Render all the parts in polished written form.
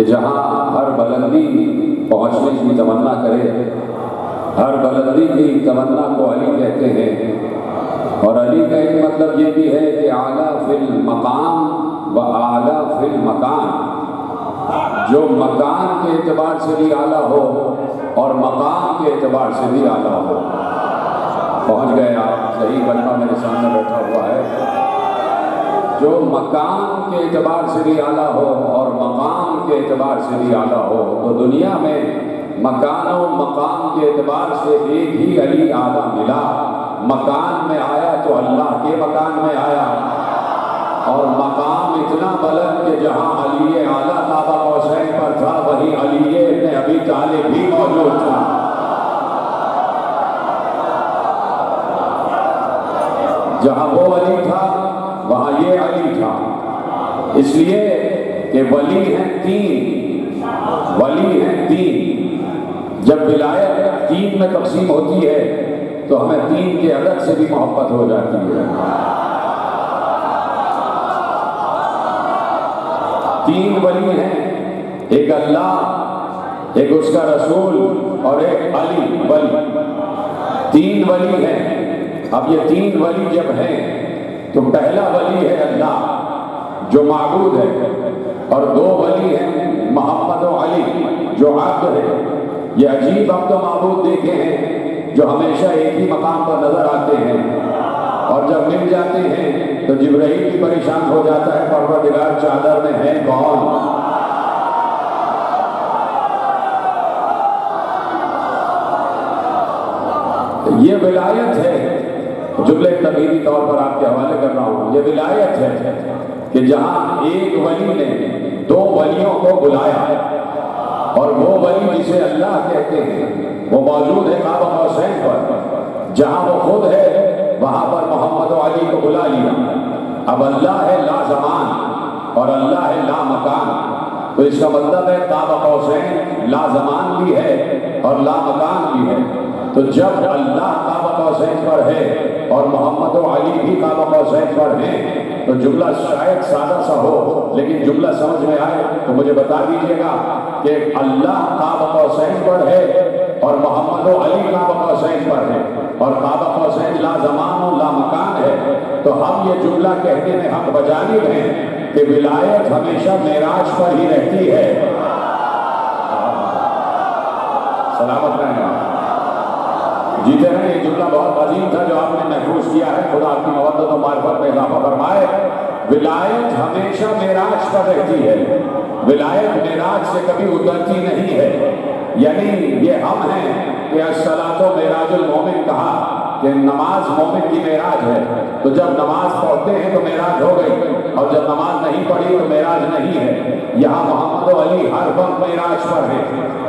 जहाँ हर बुलंदी पहुँचने की तमन्ना करे, हर बुलंदी की तमन्ना को अली कहते हैं। और अली का एक मतलब ये भी है कि आला फिल मकाम व आला फिल मकान, जो मकान के एतबार से भी आला हो और मकाम के एतबार से भी आला हो। पहुँच गए आप, सही बंदा मेरे सामने बैठा हुआ है। जो मकाम के एतबार से भी आला हो और मकाम के एतबार से भी आला हो, तो दुनिया में मकान और मकाम के एतबार से एक ही अली आला मिला। मकान में आया तो अल्लाह के मकान में आया, और मकाम इतना बुलंद कि जहाँ अली आला काबा कौसैन पर था, वहीं अली इब्न अबी तालिब भी मौजूद था। जहाँ वो अली था वहाँ ये अली था। इसलिए कि वली हैं तीन, वली हैं तीन। जब विलायत तीन में तकसीम होती है तो हमें तीन के अलग से भी मोहब्बत हो जाती है। तीन वली हैं, एक अल्लाह, एक उसका रसूल और एक अली वली। तीन वली हैं। अब ये तीन वली जब हैं तो पहला वली है अल्लाह जो माबूद है, और दो वली हैं मोहम्मद और अली जो अब्द है। ये अजीब अब्द माबूद देखे हैं जो हमेशा एक ही मकाम पर नजर आते हैं, और जब मिल जाते हैं तो जिब्राइल भी परेशान हो जाता है, परवरदिगार चादर में है कौन। ये विलायत है, जुमले तबीदी तौर पर आपके हवाले कर रहा हूँ। ये विलायत है कि जहाँ एक वली ने दो वलियों को बुलाया, और वो वली जिसे अल्लाह कहते हैं वो मौजूद है काबा कौसैन पर। जहाँ वो खुद है वहाँ पर मोहम्मद और अली को बुला लिया। अब अल्लाह है ला ज़मान और अल्लाह है ला मकान, तो इसका मतलब है काबा कौसैन ला ज़मान भी है और ला मकान भी है। तो जब अल्लाह काबा कौसैन पर है और मोहम्मद और अली भी काबा कौसैन पर हैं, तो जुमला शायद सादा सा हो, लेकिन जुमला समझ में आए तो मुझे बता दीजिएगा कि अल्लाह काबा कौसैन पर है और मोहम्मद और अली काबा कौसैन पर है, और काबा कौसैन ला ज़मान और ला मकान है। तो हम ये जुमला कहने में हक बजानिब हैं कि विलायत हमेशा मेराज पर ही रहती है। सलामत रहना, जीते हैं। ये जुमला बहुत अजीब था जो आपने महफूज किया है। खुदा आपकी मवद्दत और मारिफत में इजाफा फरमाए। विलायत हमेशा मेराज पर रहती है, विलायत मेराज से कभी उतरती नहीं है। यानी ये हम हैं कि अस्सलातो मेराजुल मोमिन कहा कि नमाज मोमिन की मेराज है। तो जब नमाज पढ़ते हैं तो मेराज हो गई, और जब नमाज नहीं पढ़ी तो मेराज नहीं है। यहाँ मोहम्मद और अली हर वक्त मेराज पर है,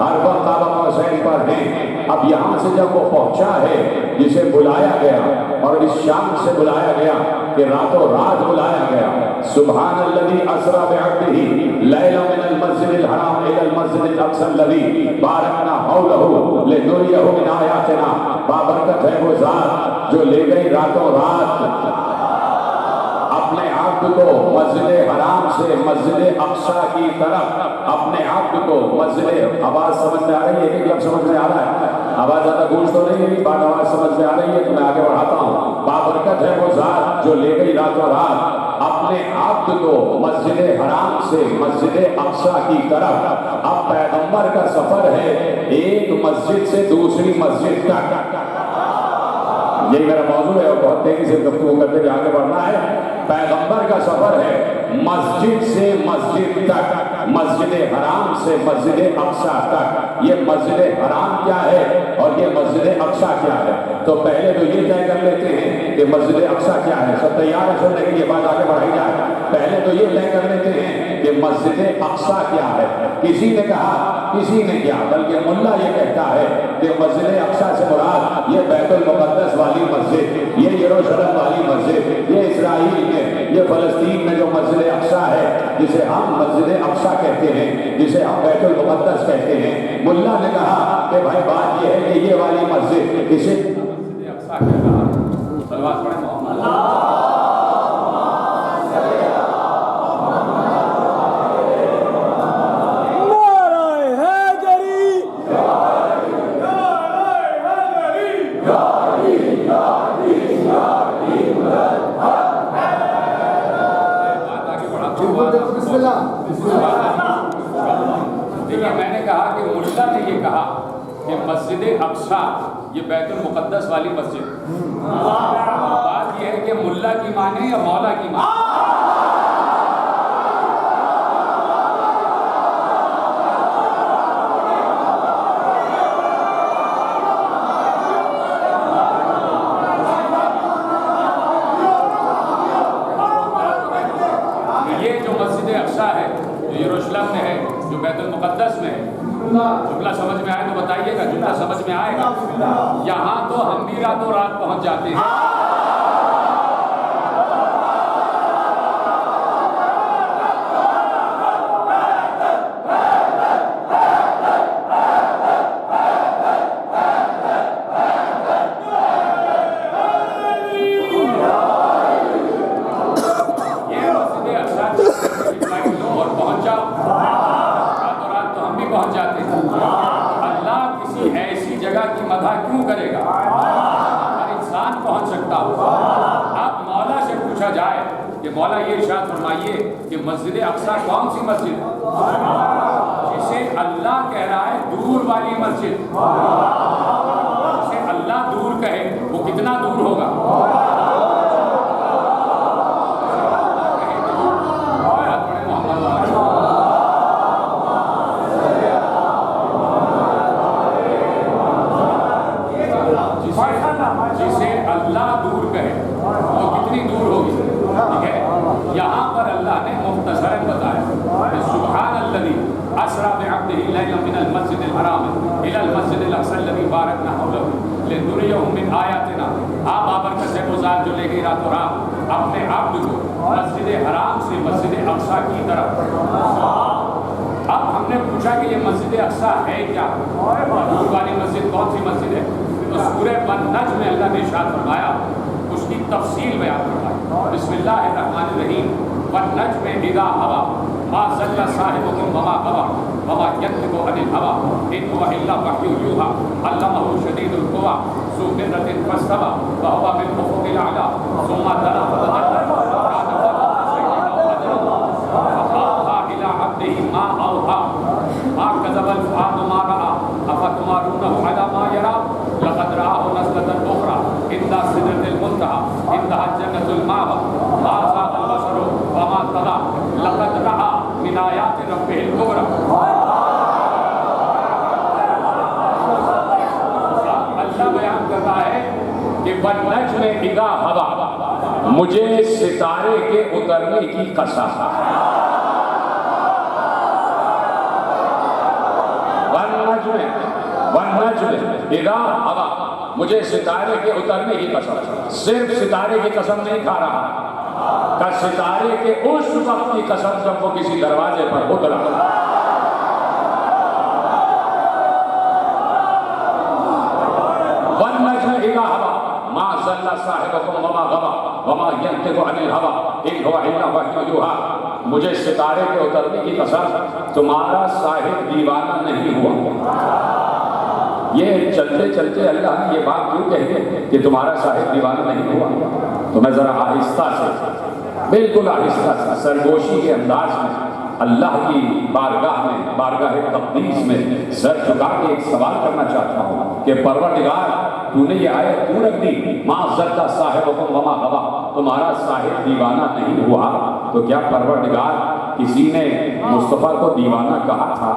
हर वक्त काबा कौसैन पर है। अब यहाँ से जब वो पहुँचा है जिसे बुलाया गया, और इस शाम से बुलाया गया कि रातों रात बुलाया गया। सुभान अल्लज़ी असरा बिअब्दिही लैला मिनल मस्जिदिल हराम इलल मस्जिदिल अक़सा अल्लज़ी बारकना हौलहू लिनुरियहू मिन आयातिना। बाबरकत है वो ज़ात जो ले गई रातों रात अपने अब्द को मस्जिद हराम से मस्जिद अक़सा की तरफ, अपने अब्द को मस्जिद। आवाज समझ में आ रही है? एक लफ्ज़ समझ में आ रहा है? आवाज ज्यादा गूंज तो नहीं है, बात आवाज समझ में आ रही है तो मैं आगे बढ़ाता हूँ। बाबरकत है वो ज़ात जो ले गई रातों रात अपने अब्द को मस्जिद हराम से मस्जिद अक़सा की तरफ। अब पैगंबर का सफर है एक मस्जिद से दूसरी मस्जिद तक। यही मेरा मौजूद है और बहुत तेजी से गुफ्तगू करते हुए आगे बढ़ना है। पैगंबर का सफर है मस्जिद से मस्जिद तक, मस्जिद हराम से मस्जिद अक़सा तक। ये मस्जिद हराम क्या है और ये मस्जिद अक़सा क्या है? तो पहले तो ये तय कर लेते हैं कि मस्जिद अक़सा क्या है। सब तैयार है सुनने के लिए? बात आगे बढ़ाई जाए। पहले तो ये तय कर लेते हैं कि मस्जिद अक़सा क्या है। किसी ने कहा, किसी ने क्या, बल्कि मुल्ला ये कहता है कि मस्जिद अक़सा से मुराद ये बैतुल मुक़द्दस वाली मस्जिद, ये यरूशलेम वाली मस्जिद, ये इस्राइल में, ये फ़लस्तीन में जो मस्जिद अक़सा है, जिसे हम मस्जिद अक़सा कहते हैं, जिसे हम बैतुल मुक़द्दस कहते हैं। मुल्ला ने कहा कि भाई बात ये है कि ये वाली मस्जिद, इसे मस्जिद अक़सा कहता है। सलवात पढ़ें मोहम्मद। मुल्ला ने ये कहा कि मस्जिद अक्सा ये बैतुल मुक़द्दस वाली मस्जिद। बात ये है कि मुल्ला की माने या मौला की माने। ये जो मस्जिद अक्सा है जो यरूशलेम में है, जो बैतुल मुक़द्दस में है, जुमला समझ में आए तो बताइएगा, जुमला समझ में आएगा। यहाँ तो हम भी रातों रात पहुंच जाते हैं। ये मस्जिद अक्सा और पहुंच जाओ, रातों रात तो हम भी पहुंच जाते हैं। अल्लाह किसी ऐसी जगह की मदह क्यों करेगा हर इंसान पहुंच सकता हो। अब मौला से पूछा जाए कि मौला ये इरशाद फरमाइए कि मस्जिद अक्सा कौन सी मस्जिद जिसे अल्लाह कह रहा है दूर वाली मस्जिद, जिसे अल्लाह दूर कहे वो कितना दूर होगा। जिसे अल्लाह दूर कहे तो कितनी दूर होगी। ठीक है, यहाँ पर अल्लाह ने मुख्तसरन बताया कि सुब्हानल्लज़ी असरा बिअब्दिही लैलन मिनल मस्जिदिल हराम इलल मस्जिदिल अक्सा अल्लज़ी बारकना हौलहू लिनुरियहु मिन आयातिना। आप बाबरकत से वो ज़ात जो ले गई रातों रात अपने अब्द को मस्जिद हराम से मस्जिद अक्सा की तरफ। अब हमने पूछा कि ये मस्जिद अक्सा है क्या, दूर वाली मस्जिद कौन सी मस्जिद है। तो सूरह वन-नज्म में अल्लाह ने इरशाद फरमाया, उसकी तफसील बयान फरमाई। बिस्मिल्लाहिर्रहमानिर्रहीम वन-नज्मि इज़ा हवा मा ज़ल्ला साहिबुकुम वमा गवा वमा यंतिक़ु अनिल हवा इन हुवा इल्ला वह्युन यूहा अल्लमहु शदीदुल क़ुवा ज़ू मिर्रतिन फस्तवा व हुवा बिल उफ़ुक़िल अअला सुम्मा दना फतदल्ला फअौहा इला अब्दिही मा औहा मा कज़बल फुआदु मा रआ अफ़तुमारूनहु अला मा यरा लक़द रआहु नज़लतन उख़रा इंदा सिदरतिल मुंतहा इंदहा जन्नतुल मावा मा ज़ाग़ल बसरु व मा तग़ा लक़द रआ मिन आयाति रब्बिहिल कुबरा। अल्लाह बयान करता है कि वन-नज्मि इज़ा हवा, मुझे सितारे के उतरने की कसम। वन-नज्मि इज़ा हवा, मुझे सितारे के उतरने की कसम। सिर्फ सितारे की कसम नहीं खा रहा, का सितारे के उस वक्त की कसम जब वो किसी दरवाजे पर उतरा। वन-नज्मि इज़ा हवा मा ज़ल्ला साहिबुकुम वमा गवा वमा यंतिक़ु अनिल हवा इन हुवा इल्ला वह्युन यूहा। मुझे सितारे के उतरने की कसम, तुम्हारा साहिब दीवाना नहीं हुआ। ये चलते चलते अल्लाह ने ये बात क्यों कही कि तुम्हारा साहिब दीवाना नहीं हुआ। तो मैं जरा आहिस्ता से, बिल्कुल आहिस्ता से, सरगोशी के अंदाज में अल्लाह की बारगाह में, बारगाह तक़दीस में सर झुका के एक सवाल करना चाहता हूँ कि परवरदिगार, तूने ये आयत क्यों रख दी, मा ज़ल्ला साहिबुकुम वमा गवा, तुम्हारा साहिब दीवाना नहीं हुआ। तो क्या परवरदिगार किसी ने मुस्तफ़ा को दीवाना कहा था?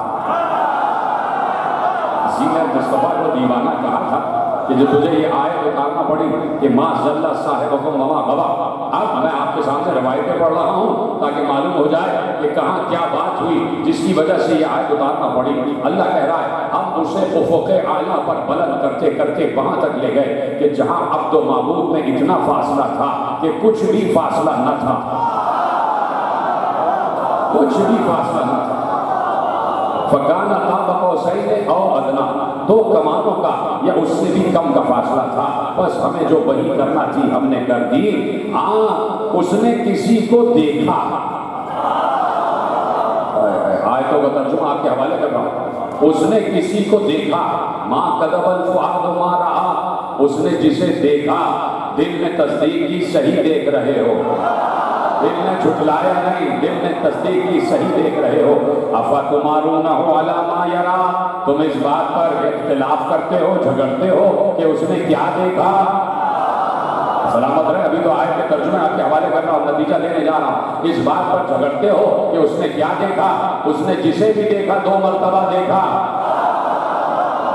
किसी ने मुस्तफ़ा को दीवाना कहा था कि जो तुझे ये आयत उतारना पड़ी कि मा ज़ल्ला साहिबुकुम वमा गवा। अब मैं आपके सामने रवायतें पढ़ रहा हूँ ताकि मालूम हो जाए कि कहाँ क्या बात हुई जिसकी वजह से ये आयत उतारना पड़ी। अल्लाह कह रहा है, हम उसे उफ़ुक़े आला पर बुलंद करते करते वहाँ तक ले गए कि जहाँ अब्द व माबूद में इतना फासला था कि कुछ भी फासला न था, कुछ भी फासला न था। फ़काना क़ाब क़ौसैन औ अदना, दो कमानों का या उससे भी कम का फासला था। बस हमें जो वही करना थी हमने कर दी। हाँ, उसने किसी को देखा। आयतों का तर्जुमा आपके हवाले कर रहा हूँ। उसने किसी को देखा, माँ कदबल फुआद मा रआ, उसने जिसे देखा दिल में तस्दीक की, सही देख रहे हो। दिल ने झुठलाया नहीं, दिल ने तस्दीक की, सही देख रहे हो। अफा तुम्हारूना हो अलामा यरा, तुम इस बात पर इख्तिलाफ करते हो, झगड़ते हो कि उसने क्या देखा। सलामत रहे, अभी तो आयत के तर्जुमे आपके हवाले कर रहा हूँ, नतीजा देने जा रहा हूँ। इस बात पर झगड़ते हो कि उसने क्या देखा। उसने जिसे भी देखा 2 मरतबा देखा,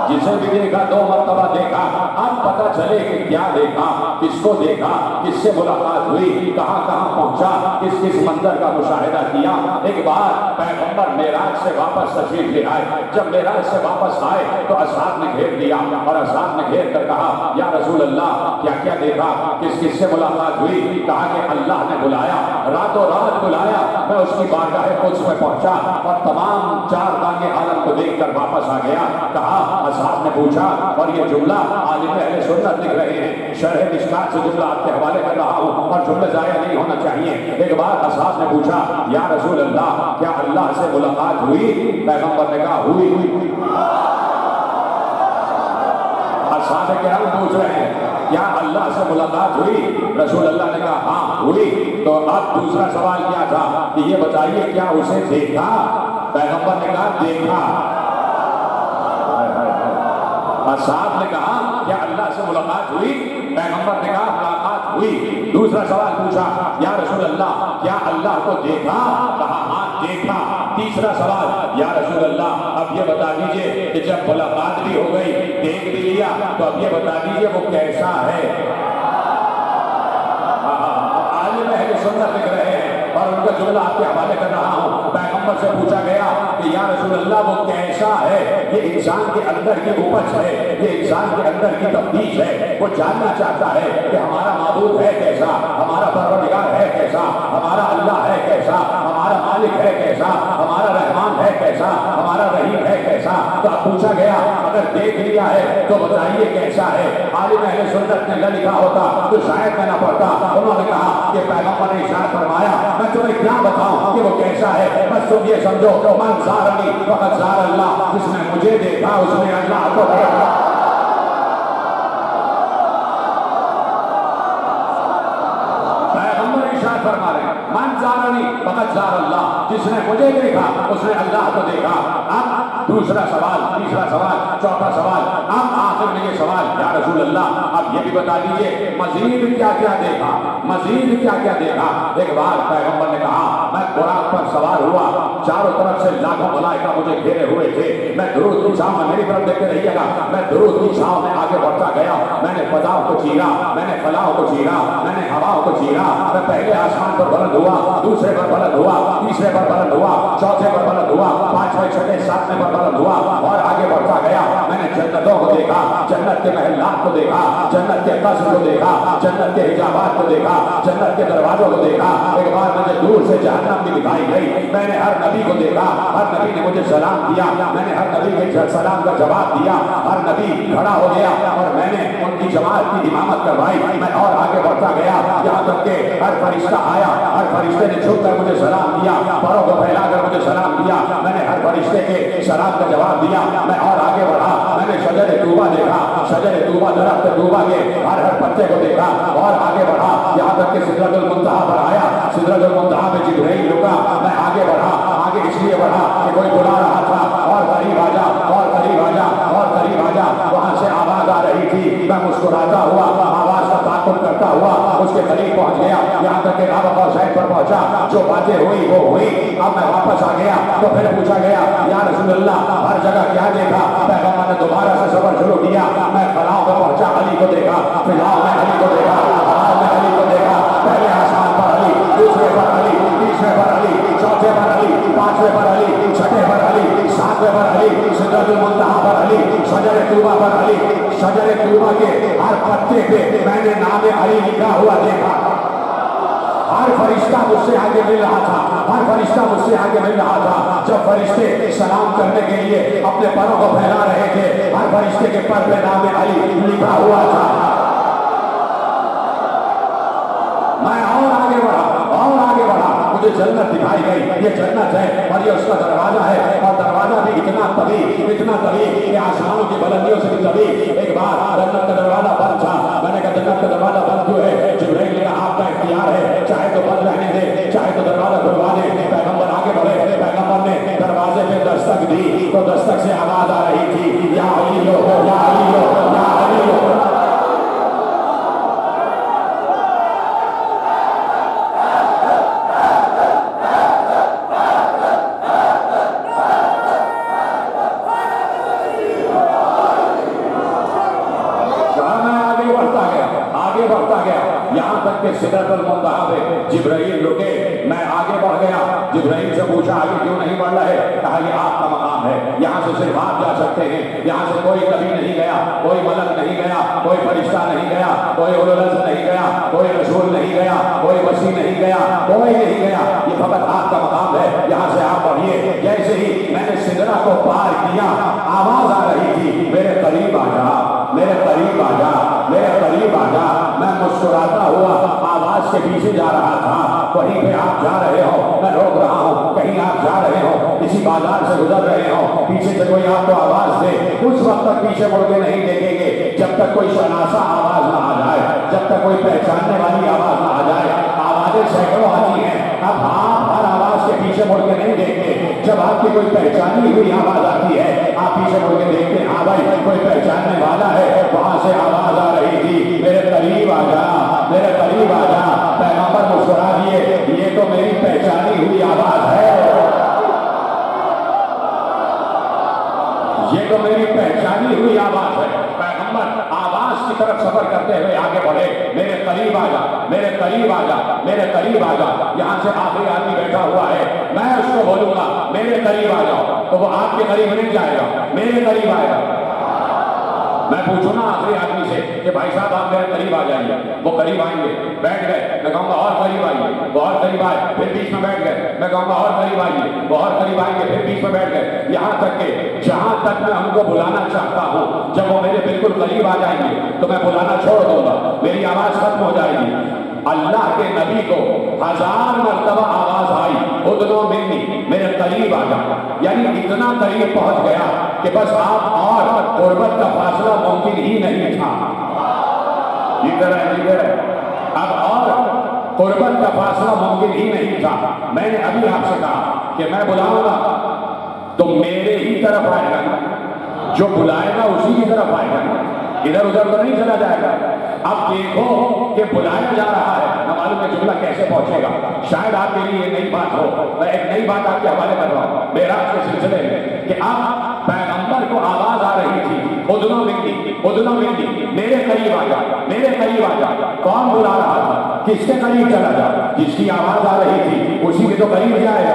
जिसे भी देखा 2 मरतबा देखा। अब पता चले कि क्या देखा, किसको देखा, किससे मुलाकात हुई, कहाँ कहाँ पहुंचा, किस किस मंजर का मुशाहिदा किया। एक बार पैगंबर मेराज से वापस तशरीफ ले आए। जब मेराज से वापस आए तो असहाब ने घेर दिया और असहाब ने घेर कर कहा, या रसूल अल्लाह क्या क्या देखा, किस किस से मुलाकात हुई। कहा कि अल्लाह ने बुलाया, रातों रात बुलाया, मैं उसकी बारगाह कुद्स में पहुंचा और तमाम 4 दांगे आलम को देख कर वापस आ गया। कहा, असहाब ने पूछा, और ये जुमला आलिम अहले सुन्नत लिख रहे हैं, शरह मिशकात से जुमला आपके हवाले कर रहा हूं और जुमला जाया नहीं होना चाहिए। एक बार असहाब ने पूछा, या रसूल अल्लाह क्या अल्लाह से मुलाकात हुई। पैगंबर ने कहा, हुई। असहाब किराम पूछ रहे हैं, क्या अल्लाह से मुलाकात हुई। रसूल अल्लाह ने कहा, हाँ हुई। तो अब दूसरा सवाल क्या था कि ये बताइए क्या उसे देखा। पैगंबर ने कहा, देखा। असहाब ने कहा, क्या अल्लाह से मुलाकात हुई। पैगंबर ने कहा, मुलाकात हुई। दूसरा सवाल पूछा, या रसूल अल्लाह क्या अल्लाह को देखा। कहा, हाँ देखा। तीसरा सवाल, या रसूल अल्लाह अब ये बता दीजिए कि जब मुलाकात भी हो गई, देख भी लिया, तो अब ये बता दीजिए वो कैसा है। आलिम अहले सुन्नत लिख रहे हैं और उनका जुमला आपके हवाले कर रहा हूँ। पैगंबर से पूछा गया कि या रसूल अल्लाह वो कैसा है। ये इंसान के अंदर की उपज है, ये इंसान के अंदर की तफ्तीश है। वो जानना चाहता है कि हमारा माबूद है कैसा, हमारा परवरदिगार है कैसा, हमारा अल्लाह है कैसा, हमारा मालिक है कैसा, हमारा रहमान है कैसा, हमारा रहीम है कैसा। तो अब पूछा गया, अगर देख लिया है तो बताइए कैसा है। आलिम अहले सुन्नत ने न लिखा होता तो शायद मैं न पढ़ता। उन्होंने कहा कि पैगंबर ने इरशाद फरमाया, मैं तुम्हें क्या बताऊं कि वो कैसा है। बस तुम ये समझो, मन ज़ारनी फ़क़द ज़ार अल्लाह, जिसने मुझे देखा उसने अल्लाह को देखा। पैगंबर इरशाद फरमा रहे हैं, मन ज़ारनी फ़क़द ज़ार अल्लाह, जिसने मुझे देखा उसने अल्लाह को देखा। अब दूसरा सवाल, तीसरा सवाल, चौथा सवाल, अब आखिर में ये सवाल, या रसूल अल्लाह अब ये भी बता दीजिए मजीद क्या क्या देखा, मजीद क्या क्या देखा। एक बार पैगंबर ने कहा, मैं बुराक पर सवार हुआ, चारों तरफ से लाखों मलाइका मुझे घेरे हुए थे। मैं दुरूद की छांव में, मेरी तरफ देखते रहिएगा, मैं दुरूद की छांव में आगे बढ़ता गया। मैंने फजाओं को चीरा, मैंने फलाओं को चीरा, मैंने हवाओं को चीरा। मैं पहले आसमान पर बुलंद हुआ, दूसरे पर बुलंद हुआ, तीसरे पर बुलंद हुआ, चौथे पर बुलंद हुआ, पांचवें छठे सातवें पर बुलंद हुआ और आगे बढ़ता गया। मैंने जन्नतों को देखा, जन्नत के महलात को देखा, जन्नत के कस्र को देखा, जन्नत के हिजाबात को देखा, जन्नत के दरवाजों को देखा। एक बार मुझे दूर से जहन्नम भी दिखाई गई। मैंने हर नबी को देखा, हर नबी ने मुझे सलाम दिया, मैंने हर नबी के सलाम का जवाब दिया। हर नबी खड़ा हो गया और मैंने उनकी जमात की इमामत करवाई। मैं और आगे बढ़ता गया, यहाँ तक के हर फरिश्ता आया, हर फरिश्ते ने झुककर मुझे सलाम दिया, पैरों को फैलाकर मुझे सलाम दिया। मैंने हर फरिश्ते के सलाम का जवाब दिया। मैं और आगे बढ़ा, मैंने शजर तूबा देखा, शजर तूबा दरख्त तूबा के हर हर पत्ते को देखा और आगे बढ़ा, यहाँ तक कि सिदरतुल मुंतहा पर आया। सिदरतुल मुंतहा पे जिब्रील रुका। मैं आगे बढ़ा, आगे इसलिए बढ़ा कि कोई बुला रहा था, और करीब आजा, और करीब आजा, और करीब आजा। वहां से आवाज आ रही थी, मैं मुस्कुराता हुआ, आवाज का ताक़ुब करता हुआ उसके करीब पहुंच गया। यहाँ तक कि काबा शहर पर पहुंचा। जो बातें हुई वो हुई। अब मैं वापस आ गया तो फिर पूछा गया, या रसूल अल्लाह हर जगह क्या देखा। पैगंबर ने दोबारा से सफर शुरू किया। मैं फलाओं पर पहुंचा, अली को देखा, फिलहाल में अली को देखा, फिलहाल में अली को देखा। पहले आसमान पर अली, दूसरे पर अली, तीसरे पर अली, चौथे पर अली, पांचवें पर अली, छठे पर अली, सातवें पर अली, सिदरतुल मुंतहा पर अली, शजर तूबा पर अली। शजर तूबा के हर पत्ते पे मैंने नाम अली लिखा हुआ देखा। हर फरिश्ता मुझसे आगे मिल रहा था, हर फरिश्ता मुझसे आगे मिल रहा था। जब फरिश्ते सलाम करने के लिए अपने पैरों को फैला रहे थे, हर फरिश्ते के पर पे नाम अली लिखा हुआ था। मैं और आगे बढ़ा, और आगे बढ़ा, मुझे जन्नत दिखाई गई। ये जन्नत है और ये उसका दरवाजा है, और दरवाजा भी इतना तवी कि आसमानों की बुलंदियों से भी तवी। एक बार जन्नत का दरवाजा बंद था। मैंने कहा जन्नत का दरवाजा बंद क्यों है। जिब्रील ने कहा आपका इख्तियार है, चाहे तो बंद रहने दे, से दस्तक दी तो दस्तक से आवाज आ रही थी, या अली लो, या अली लो, या अली लो। यहाँ तक के सिदरतुल मुंतहा पे जिब्राइल रुके, मैं आगे बढ़ गया। जिब्राइल से पूछा आगे क्यों नहीं बढ़ रहे? कहा ये आपका मकाम है, यहाँ से सिर्फ आप जा सकते हैं, यहाँ से कोई कभी नहीं गया, कोई मलक नहीं गया, कोई फरिश्ता नहीं गया, कोई उलुल अज़्म नहीं गया, कोई रसूल नहीं गया, कोई वसी नहीं गया, कोई नहीं गया। ये फकत आपका मकाम है, यहाँ से आप बढ़िए। जैसे ही मैंने सिदरा को पार किया, आवाज आ रही थी, मेरे करीब आ जा, मेरे करीब आ जा, मेरे करीब आ जा। मैं मुस्कुराता हुआ आवाज के पीछे जा रहा था। कहीं पे आप जा रहे हो, मैं रोक रहा हूँ। कहीं आप जा रहे हो, किसी बाजार से गुजर रहे हो, पीछे से कोई आपको आवाज दे, उस वक्त तक पीछे मुड़ के नहीं देखेंगे जब तक कोई शनासा आवाज ना आ जाए, जब तक कोई पहचानने वाली आवाज ना आ जाए। आवाजें सैकड़ों आती हैं, अब आप हर आवाज के पीछे मुड़ के नहीं देखते। जब आपकी कोई पहचानी हुई आवाज आती है, आप पीछे मुड़ के देखते हैं, हाँ भाई कोई पहचानने वाला है। वहां से आवाज आ रही थी, मेरे करीब आ जा, मेरे करीब आ जा। पैगंबर मुस्कुरा दिए, ये तो मेरी पहचानी हुई आवाज है, ये तो मेरी पहचानी हुई आवाज है। पैगंबर आवाज की तरफ सफर करते हुए आगे बढ़े, मेरे करीब आ जा, मेरे करीब आ जा, मेरे करीब आ जा। यहाँ से आखिरी आदमी बैठा हुआ है, मैं उसको बोलूंगा मेरे करीब आ जाओ, तो वो आपके करीब नहीं जाएगा, मेरे करीब आएगा। मैं पूछूं ना आखिरी आदमी से कि भाई साहब आप मेरे करीब आ जाइए, वो करीब आएंगे, बैठ गए, मैं कहूँगा और करीब आइए, वो और करीब आए, फिर बीच में बैठ गए, मैं कहूँगा और करीब आइए, वो और करीब आएंगे, फिर बीच में बैठ गए। यहाँ तक के जहाँ तक मैं उनको बुलाना चाहता हूँ, जब वो मेरे बिल्कुल करीब आ जाएंगे तो मैं बुलाना छोड़ दूंगा, मेरी आवाज खत्म हो जाएगी। अल्लाह के नबी को 1000 मरतबा आवाज आई, उदनो मिन्नी, मेरे करीब आ जा। यानी इतना करीब पहुंच गया कि बस आप और गुर्बत का फासला मुमकिन ही नहीं था। इधर है, अब और गुर्बत का फासला मुमकिन ही नहीं था। मैंने अभी आपसे कहा कि मैं बुलाऊंगा तो मेरे ही तरफ आएगा ना, जो बुलाएगा उसी की तरफ आएगा ना, इधर उधर तो नहीं चला जाएगा। अब देखो कि बुलाया जा रहा है, न मालूम है जुमला कैसे पहुंचेगा। शायद आपके लिए ये नई बात हो, मैं एक नई बात आपके हवाले कर रहा हूँ मेराज के सिलसिले में, कि अब पैगंबर को आवाज आ रही थी, उदनो मिन्नी, उदनो मिन्नी, मेरे करीब आ जा, मेरे करीब आ जा। कौन बुला रहा था? किसके करीब चला जा? जिसकी आवाज आ रही थी उसी के तो करीब जाएगा।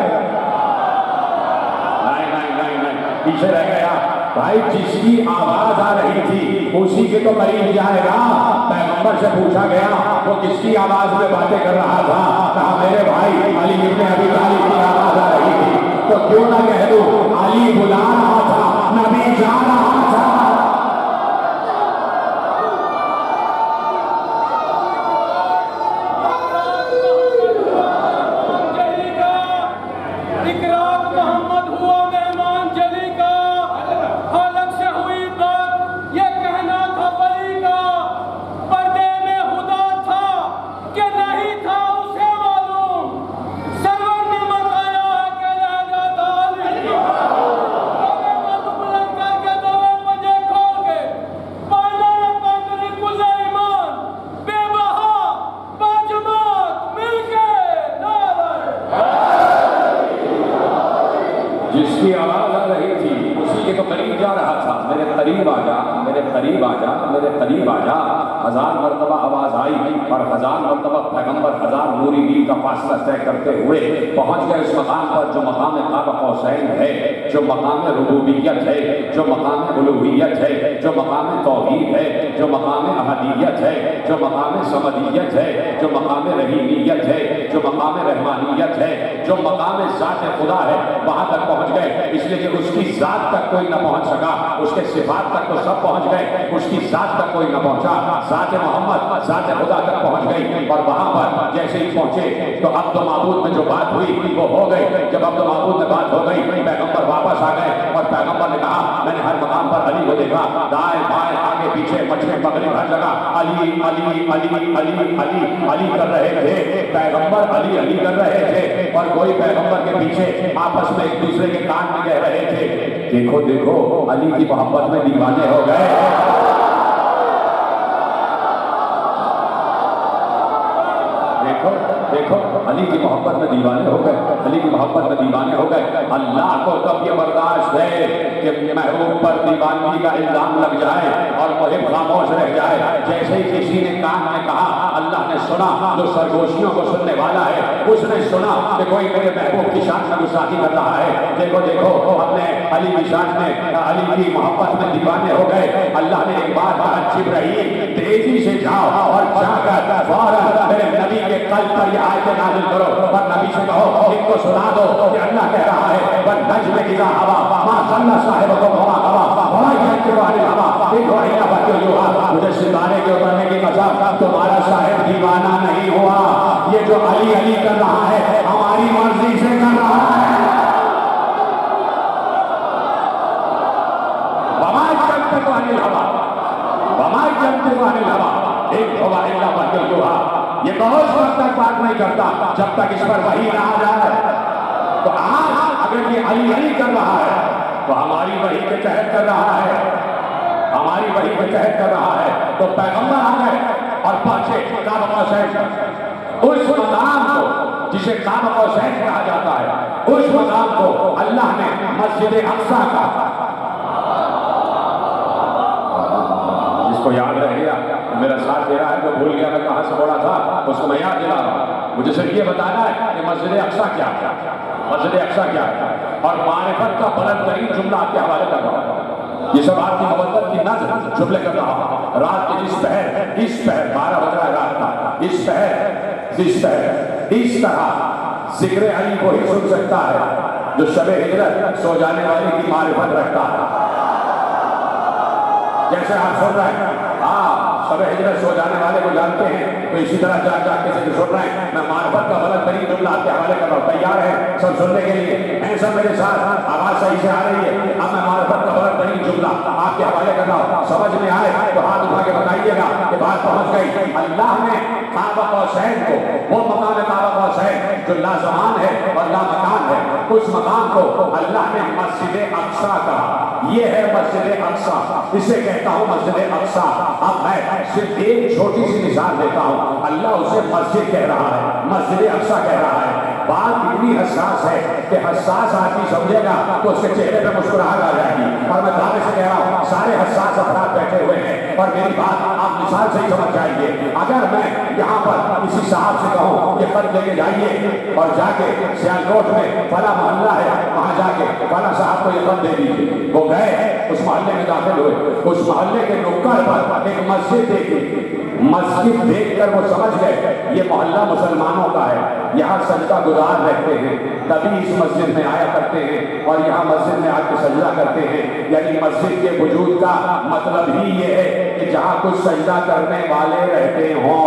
नहीं, पीछे रह गया भाई, जिसकी आवाज आ रही थी उसी के तो करीब जाएगा। पैगंबर से पूछा गया वो किसकी आवाज में बातें कर रहा था? कहा मेरे भाई अली इब्न अबी तालिब की आवाज आ रही थी। तो क्यों ना कह दूं अली बुला रहा था, नबी जा रहा था। जिसकी आवाज आ रही थी उसी के तो करीब जा रहा था। मेरे करीब आ जा, मेरे करीब आ जा, मेरे करीब आ जा। 1000 मरतबा आवाज आई और 1000 मरतबा पैगंबर 1000 नूरी मील का फासला तय करते हुए पहुंच गए उस मकाम पर जो मकाम क़ाब कौसैन है, जो मकाम रुबूबियत है, जो मकाम उलूहियत है, जो मकाम तौहीद है, जो मकाम अहदियत है, जो मकाम समदियत है, जो मकाम रहीमियत है, जो मकाम रहमानियत है, जो मकाम ज़ात खुदा है। वहां तक पहुंच गए, इसलिए कि उसकी जात तक कोई न पहुंच सका, उसके सिफात तक तो सब पहुंच गए, उसकी जात तक कोई न पहुंचा। जात मोहम्मद जात खुदा तक पहुंच गई और वहां पर जैसे ही पहुंचे तो अब्द माबूद में जो बात हुई वो हो गई। जब अब्द माबूद में बात हो गई, पैगंबर वापस आ गए और पैगंबर ने कहा मैंने हर मकाम पर अली को देखा, दाएं बाएं आगे पीछे पीछे मछली पकड़ी हर जगह अली अली अली अली अली अली कर रहे थे। पैगंबर अली अली कर रहे थे और कोई पैगंबर के पीछे आपस में एक दूसरे के कान में कह रहे थे। देखो देखो अली की मोहब्बत में दीवाने हो गए। देखो देखो अली की मोहब्बत में दीवाने हो गए, अली की मोहब्बत में दीवाने हो गए। अल्लाह को तब ये बर्दाश्त है कि महबूब पर दीवानगी का इल्जाम लग जाए और मुहिब खामोश रह जाए। जैसे ही किसी ने कान में कहा, अल्लाह ने सुना। जो सरगोशियों को सुनने वाला है उसने सुना कि कोई मेरे महबूब की शान में गुस्ताखी कर रहा है। देखो देखो अपने अली की शान में, अली की मोहब्बत में दीवाने हो गए। अल्लाह ने एक बात कहा, जिब्राईल तेजी से जाओ और जाकर फौरन मेरे नबी के कल्ब पर यह आयत नाज़िल करो और नबी से कहो इनको सुना दो कि अल्लाह कह रहा है वन नज्म इज़ा हवा मा ज़ल्ला साहिबुकुम वमा गवा वमा यंतिक़ु अनिल हवा इन हुवा इल्ला वह्युन यूहा। मुझे सितारे के उतरने की कसम, तुम्हारा साहिब दीवाना नहीं हुआ। ये जो अली अली कर रहा है हमारी मर्जी से कर रहा है। वमा यंतिक़ु अनिल हवा वमा यंतिक़ु अनिल हवा इन हुवा इल्ला वह्युन यूहा। ये बहुत वक्त तक बात नहीं करता जब तक इस पर वही ना आ जाए। तो आज अगर ये अली अली कर रहा है तो हमारी वही के तहत कर रहा है, हमारी वही के तहत कर रहा है। तो पैगंबर आ गए और पहुंचे काबा कौसैन, उस मकाम को जिसे काबा कौसैन कहा जाता है, उस मकाम को अल्लाह ने मस्जिद अक्सा का, जिसको याद रह गया मेरा साथ दे रहा है, जो भूल गया मैं कहाँ से बोला था उसको मैं याद दिला रहा हूँ। मुझे सिर्फ ये बताना है कि मस्जिद अक्सा क्या है, मस्जिद अक्सा क्या है और मारिफत का बुलंद तरीन जुमला आपके हवाले कर रहा हूँ। ये सब आपकी मोहब्बत की नज़र जुमले कर रहा हूँ। रात के इस पहर 12 बज रहा है रात का, इस पहर इस तरह जिक्र अली को ही सुन सकता है जो शबे हिजरत सो जाने वाले की मारिफत रखता है। जैसे आप सुन रहे हैं, हाँ शबे हिजरत सो जाने वाले को जानते हैं, तो इसी तरह जाग जाग के जिक्र सुन रहे हैं। मैं मारिफत का बुलंद तरीन जुमला आपके हवाले कर रहा हूँ। तैयार है सब सुनने के लिए? हैं सब मेरे साथ? आवाज सही से आ रही है? अब मैं मारिफत का बुलंद तरीन जुमला आपके हवाले कर रहा हूँ। समझ में आए तो हाथ उठा के बताइएगा कि बात पहुंच गई। अल्लाह ने काबा कौसैन को, वो मकाम काबा कौसैन जो लाज़मान है और लामकान है, उस मकाम को अल्लाह ने मस्जिद अक्सा कहा। ये है मस्जिद अक्सा, इसे कहता हूँ मस्जिद अक्सा। अब मैं सिर्फ एक छोटी सी मिसाल देता हूँ। अल्लाह उसे मस्जिद कह रहा है, मस्जिद अक्सा कह रहा है। बात इतनी हसास है कि हसास आदमी समझेगा तो उसके चेहरे पे मुस्कुराहट आ जाएगी। और मैं दावे से कह रहा हूँ सारे हसास अफराद बैठे हुए हैं और मेरी बात आप मिसाल से ही समझ जाएंगे। अगर मैं यहाँ पर किसी साहब से कहूँ कि खत लेके जाइए और जाके सियालकोट में फला मोहल्ला है, वहाँ जाके फला साहब को ये खत दे दीजिए, वो गए उस मोहल्ले में दाखिल हुए, उस मोहल्ले के नुक्कड़ पर एक मस्जिद देखी। मस्जिद देखकर वो समझ गए ये मोहल्ला मुसलमानों का है, यहाँ सजदा गुजार रहते हैं, तभी इस मस्जिद में आया करते हैं और यहाँ मस्जिद में आके सजदा करते हैं। यानी मस्जिद के वजूद का मतलब ही ये है कि जहाँ कुछ सजदा करने वाले रहते हों,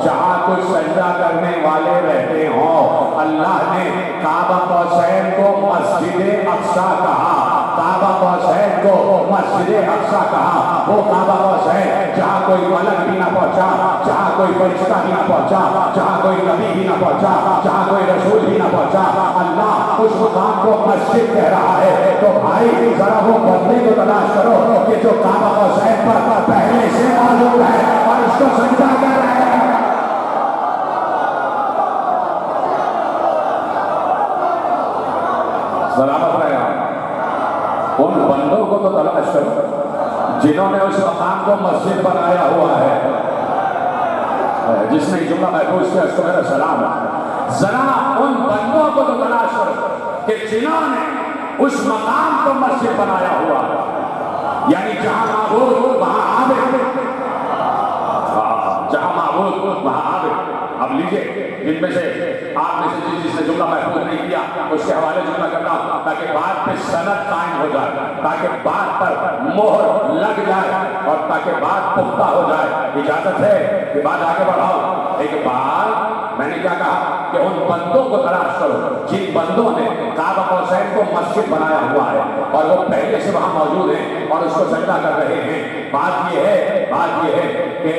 जहाँ कुछ सजदा करने वाले रहते हों। अल्लाह ने काबा कौसैन को मस्जिद अक्सा कहा, काबा कौसैन को मस्जिद अक्सा कहा। वो काबा कौसैन जहाँ कोई मलक भी ना पहुँचा, जहाँ कोई फरिश्ता भी ना पहुँचा, जहाँ कोई नबी भी ना पहुँचा, जहाँ कोई रसूल भी ना पहुँचा, अल्लाह उस मुकाम को मस्जिद कह रहा है। तो भाई जरा वो बंदे को तलाश करो कि जो काबा कौसैन पर पहले से मौजूद है और उसको सजदा कर रहे हैं। सलामत रहेगा। उन बंदों को तो तलाश करो जिन्होंने उस मकाम को मस्जिद बनाया हुआ है। जिसने जुमला महफूज किया उसको मेरा सलाम है। जरा उन बंदों को तो तलाश करो कि जिन्होंने उस मकाम को मस्जिद बनाया हुआ, यानी जहां माबूद वहां आबिद, जहां माबूद वहां आबिद। अब लीजिए इनमें से आप में से जिसने जुमला महफूज नहीं किया उसके हवाले जुमला करता हूं। ताकि बात पे सनद कायम हो जाए, ताकि बात पर मोहर लग जाए और ताकि बात पुख्ता हो जाए। इजाजत है कि बात आगे बढ़ाओ। एक बार मैंने क्या कहा कि उन बंदों को तलाश करो जिन बंदों ने काबा कौसैन को मस्जिद बनाया हुआ है और वो पहले से वहां मौजूद हैं और उसको सजदा कर रहे हैं। बात ये है कि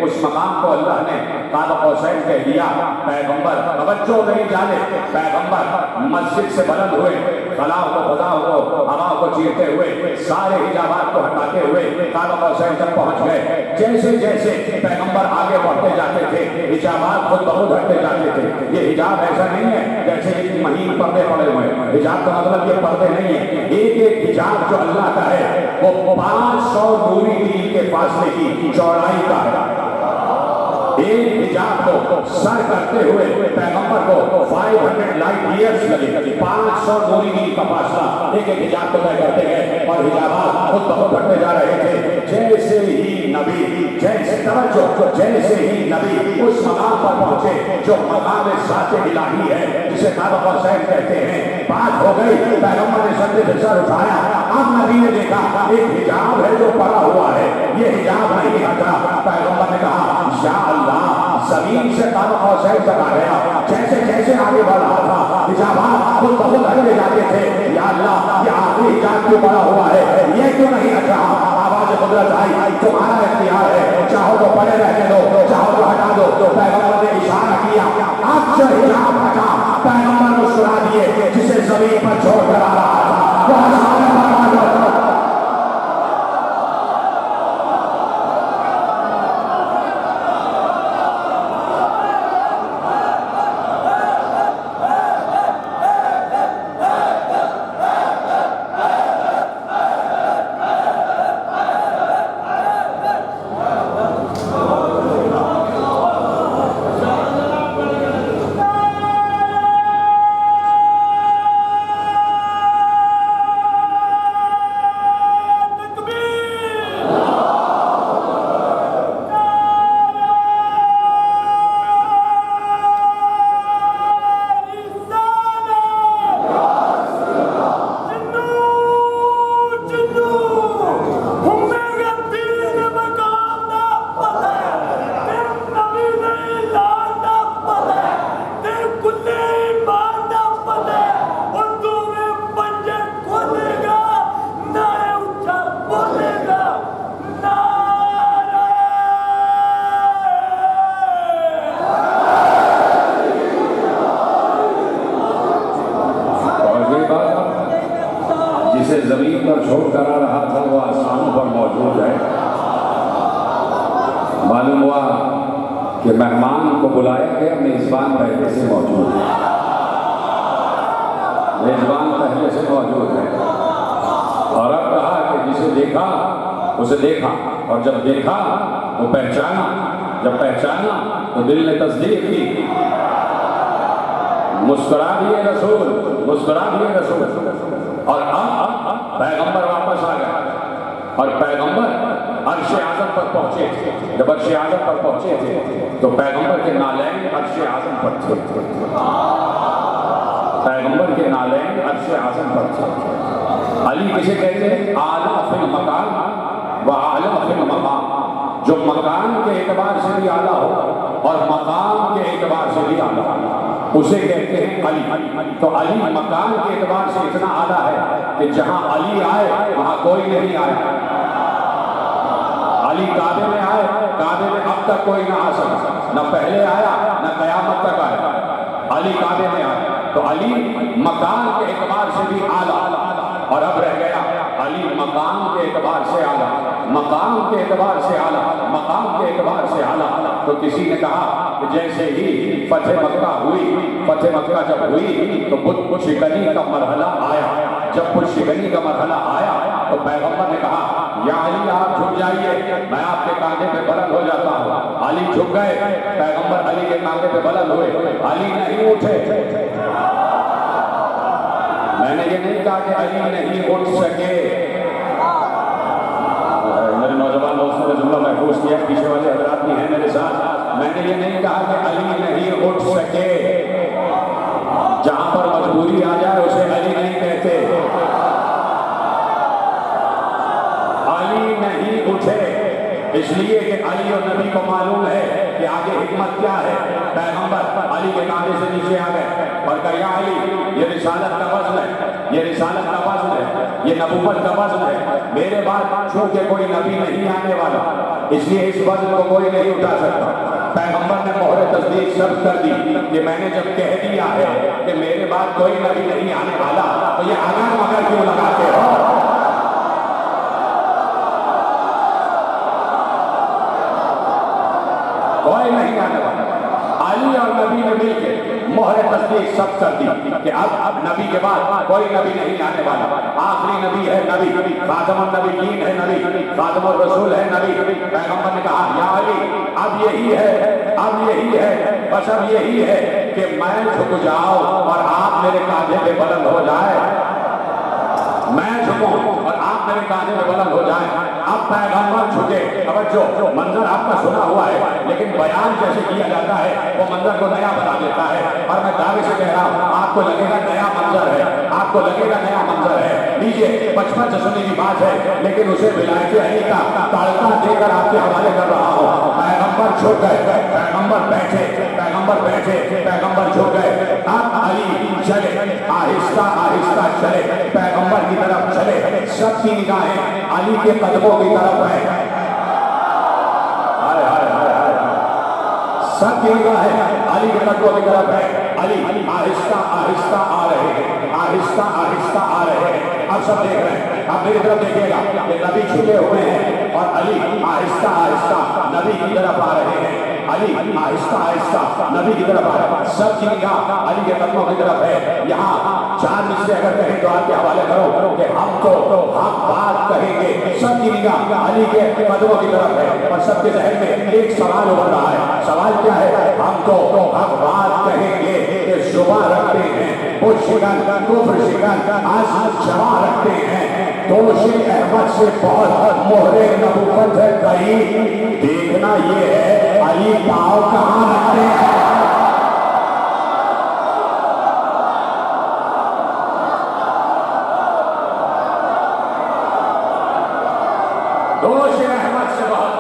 उस मकाम को अल्लाह ने काबा कौसैन कह दिया। पैगंबर तवज्जो नहीं जाने, पैगंबर मस्जिद से बुलंद हुए, कलाओं को खुदाओं को हवाओं को चीरते हुए सारे हिजाबात को हटाते हुए काबा कौसैन तक पहुंच गए। जैसे जैसे पैगंबर आगे बढ़ते जाते थे हिजाबात खुद ब खुद हटते जाते थे। ये हिजाब ऐसा नहीं है जैसे एक महीन पर्दे पड़े हुए। हिजाब का मतलब ये पर्दे नहीं है। एक एक हिजाब जो अल्लाह का है वो 500 नूरी मील के फासले की चौड़ाई का है। एक हिजाब को सर करते हुए पैगंबर को 500 लाइट ईयर्स लगे। 500 नूरी मील का फासला एक एक हिजाब को तय करते गए और हिजाबात खुद ब खुद हटते जा रहे थे। जैसे ही नबी जैसे ही नबी उस मकाम पर पहुंचे जो मकाम साते इलाही है जिसे काबा कौसैन कहते हैं। बात हो गई, पैगंबर ने सजदे से सर उठाया। अब नबी ने देखा एक हिजाब है जो पड़ा हुआ है, ये हिजाब नहीं हटा। पैगंबर ने कहा या अल्लाह, जमीन से काबा कौसैन तक आ गया। जैसे जैसे आगे बढ़ रहा था हिजाबात खुद ब खुद हटते जाते थे। या अल्लाह, ये आखिरी हिजाब क्यों पड़ा हुआ है, ये क्यों नहीं हट रहा? आवाज कुदरत आई, तुम्हारा इख्तियार है, चाहो तो पड़े रहने दो, चाहो तो हटा दो। पैगंबर ने इशारा किया, अब जो हिजाब हटा। पैगंबर मुस्कुरा दिए, जिसे जमीन पर छोड़ कर आ रहा था वो आसमान पर आ गया। जिसे जमीन पर छोड़ कर आ रहा था वो आसमानों पर मौजूद है। मालूम हुआ कि मेहमान को बुलाया गया, मेजबान पहले से मौजूद है। मेजबान पहले से मौजूद है और अब कहा कि जिसे देखा उसे देखा, और जब देखा वो पहचाना, जब पहचाना तो दिल ने तस्दीक की। मुस्कुरा दिए रसूल, मुस्कुरा दिए रसूल। और अब पैगंबर वापस आ गए और पैगंबर अर्श आज़म पर पहुंचे थे। जब अर्श आज़म पर पहुंचे थे तो पैगंबर के नालैन अर्श आज़म पर थे। पैगंबर के नालैन अर्श आज़म पर थे। अली किसे कहते हैं? आला फिल मकान व आला फिल मकाम। जो मकान के एतबार से भी आला हो और मकाम के एतबार से भी आला हो उसे कहते हैं अली। तो अली मकान के एतबार से इतना आला है कि जहां अली आए वहां कोई नहीं आया। अली काबे में आए, काबे में अब तक कोई ना आ सका, न पहले आया न कयामत तक आया। अली काबे में आए तो अली मकान के एतबार से भी आला। और अब रह गया अली मकाम के एतबार से आला, मकाम के एतबार से आला, मकाम के एतबार से आला। तो किसी ने कहा कि जैसे ही फतेह मक्का हुई, फतेह मक्का जब हुई तो बुत शिकनी का मरहला आया। जब बुत शिकनी का मरहला आया तो पैगंबर ने कहा या अली आप झुक जाइए, मैं आपके कांधे पे बुलंद हो जाता हूँ। अली झुक गए, पैगंबर अली के कांधे पे बुलंद हुए, अली नहीं उठे। मैंने ये नहीं कहा कि अली नहीं उठ सके। मेरे नौजवान दोस्तों ने जुमला महफूज किया, पीछे वाले हजरात भी हैं मेरे साथ। मैंने ये नहीं कहा कि अली नहीं उठ सके। जहां पर मजबूरी आ जाए उसे अली नहीं कहते। नहीं उठे, इसलिए कि अली और नबी को मालूम है कि आगे हिकमत क्या है। पैगंबर अली के कांधे से नीचे आ गए और कहा, या अली, ये रिसालत का वज़्न है, ये रिसालत का वज़्न है, ये नबूवत का वज़्न है। मेरे बाद चूंकि कोई नबी नहीं आने वाला, इसलिए इस वज़्न को कोई नहीं उठा सकता। पैगंबर ने मोहर तस्दीक शर्त कर दी कि मैंने जब कह दिया है कि मेरे बाद कोई नबी नहीं आने वाला, तो ये अगर मगर क्यों लगाते हो? कोई नहीं आने वाला। अली और नबी ने मिलकर मोहर तस्दीक शर्त कर दी कि अब नबी के बाद कोई नबी नहीं आने वाला। आखिरी नबी है नबी, खातमुन नबीयीन है नबी, खातमुर रसूल है नबी। पैगंबर ने कहा, या अली, अब यही है, अब यही है, बस अब यही है कि मैं झुक जाऊं और आप मेरे कांधे पे बुलंद हो जाए, मैं झुकूं और आप मेरे कांधे पे बुलंद हो जाए। अब पैगंबर झुके। अब जो मंजर आपका सुना हुआ है, लेकिन बयान जैसे किया जाता है वो मंजर को नया बना देता है। और मैं दावे से कह रहा हूं, आपको लगेगा नया मंजर है, आपको लगेगा नया मंजर है। लीजिए, बचपन से सुनी की बात है, लेकिन उसे विलायत अली का तड़का देकर आपके हवाले कर रहा हूं। पैगंबर झुक गए, पैगंबर बैठे, पैगंबर बैठे, पैगंबर झुक गए। अब अली चले, आहिस्ता आहिस्ता चले, पैगंबर की तरफ चले। सबकी निगाहें अली के कदमों की तरफ है। हाय हाय हाय हाय, सबकी निगाहें अली के कदमों की तरफ है। अली आहिस्ता आहिस्ता आ रहे हैं, आहिस्ता आहिस्ता आ रहे हैं। अब सब देख रहे हैं। अब मेरी तरफ देखिएगा कि नबी झुके हुए हैं और अली आहिस्ता आहिस्ता नबी की तरफ आ रहे हैं। अली आहिस्ता आहिस्ता नबी की तरफ आ रहे हैं। सबकी निगाह अली के कदमों की तरफ है। यहाँ चार मिसरे अगर कहें तो आपके हवाले करो कि हम तो हक बात कहेंगे। सबकी निगाह अली के कदमों की तरफ है और सबके जहन में एक सवाल उभर रहा है। सवाल क्या है? हम तो हक बात कहेंगे कि जुबां रखते हैं, वो शिकन कुफ्र शिकन आज जमा रखते हैं। दोषी अहमद से बहुत मोहरे नबूवत है कहीं। देखना ये है अली पाँव कहाँ रखते हैं। दोषी अहमद से बहुत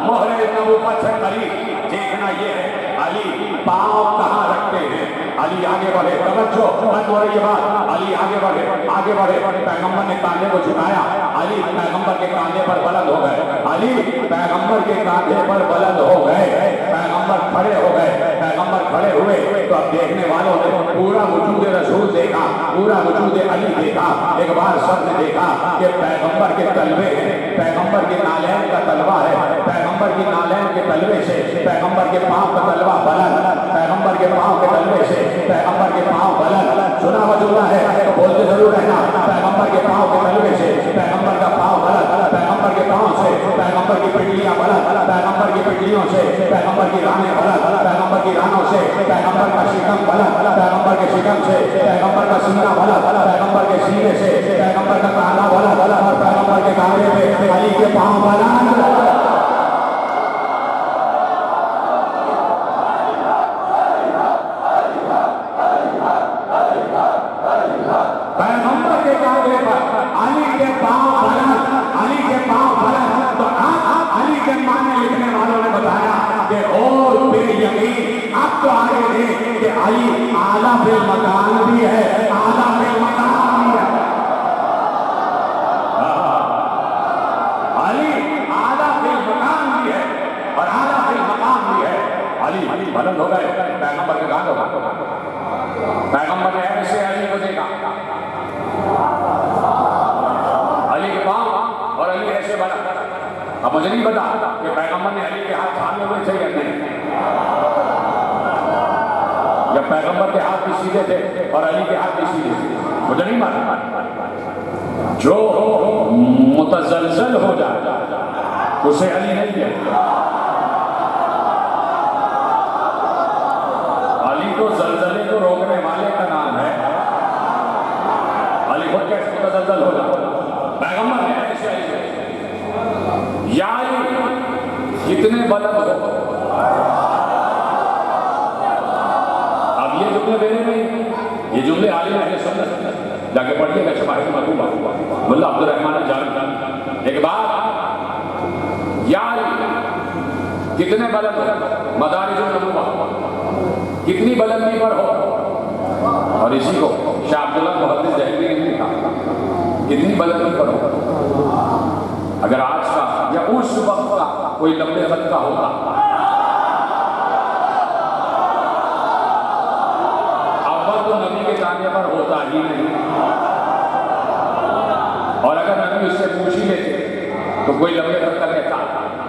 मोहरे नबूवत है कहीं। देखना ये है अली पाँव कहाँ रखते हैं। अली आगे बढ़े, तवज्जो मत हो रही बात। अली आगे बढ़े, आगे बढ़े। पैगंबर ने कांधे को झुकाया, अली पैगंबर के कांधे पर बुलंद हो गए। अली पैगंबर के कांधे पर बुलंद हो गए। पैगंबर खड़े हो गए। पैगंबर खड़े हुए तो अब देखने वालों ने पूरा वजूद रसूल देखा, पूरा वजूद अली देखा। एक बार सबने देखा कि पैगंबर के तलवे हैं, पैगंबर के नालैन का तलवा है। पैगंबर की नालैन के तलवे से पैगंबर के पांव का तलवा बुलंद, पैगंबर के पांव के तलवे से पैगंबर के पांव बुलंद। सुना वजूदा है तो बोलते जरूर रहना। पैगंबर के पांव के तलवे से पैगंबर का पांव बुलंद, पैगंबर के पांव से पैगंबर की पिंडलियां बुलंद, पैगंबर की पिंडलियों से पैगंबर की रानें बुलंद, पैगंबर की रानों से पैगंबर का शिकम बुलंद, पैगंबर के शिकम से पैगंबर का सीना बुलंद, पैगंबर के सीने से पैगंबर का कांधा बुलंद और पैगंबर के कांधे पे अली के पांव बुलंद। पैगंबर के कांधे पर अली के पांव बुलंद, अली के पांव बुलंद। तो अली के माने लिखने वालों ने बताया कि और बेयकीन अब तो आगे थे कि अली आला फिल मकान भी है, आला फिल मकान भी है। अली आला फिल मकान भी है और आला फिल मकान भी है। अली बुलंद हो गए, पैगंबर के कांधों पर। पैगंबर ने ऐसे अली को देखा, अली के पांव और अली ऐसे बना। अब मुझे नहीं पता कि पैगंबर ने अली के हाथ थामे हुए थे या नहीं, या पैगंबर के हाथ भी सीधे थे और अली के हाथ भी सीधे थे, मुझे नहीं मालूम। जो मुतजलजल हो जाए उसे अली नहीं है। अली तो जलजले को रोकने वाले का नाम है। अली खुद कैसे मुतजलजल हो जाए? पैगंबर ने ऐसे या कितने बुलंद हो। अब ये जुमले मेरे नहीं, ये जुमले आलिम अहले सुन्नत जाके पढ़िएगा शवाहिद महबूबा मुल्ला अब्दुल रहमान जान। एक बार कितने बुलंद है मदारिजुन नबुव्वा, कितनी बुलंदी पर हो। और इसी को शाह अब्दुल्लाह मुहद्दिस दहलवी ने लिखा, कितनी बुलंदी पर हो। अगर आज का या उस वक्त का कोई लंबे कद का होता, अव्वल तो नबी के जाने पर होता ही नहीं, और अगर नबी उससे पूछ ही लेते तो कोई लंबे कद का कहता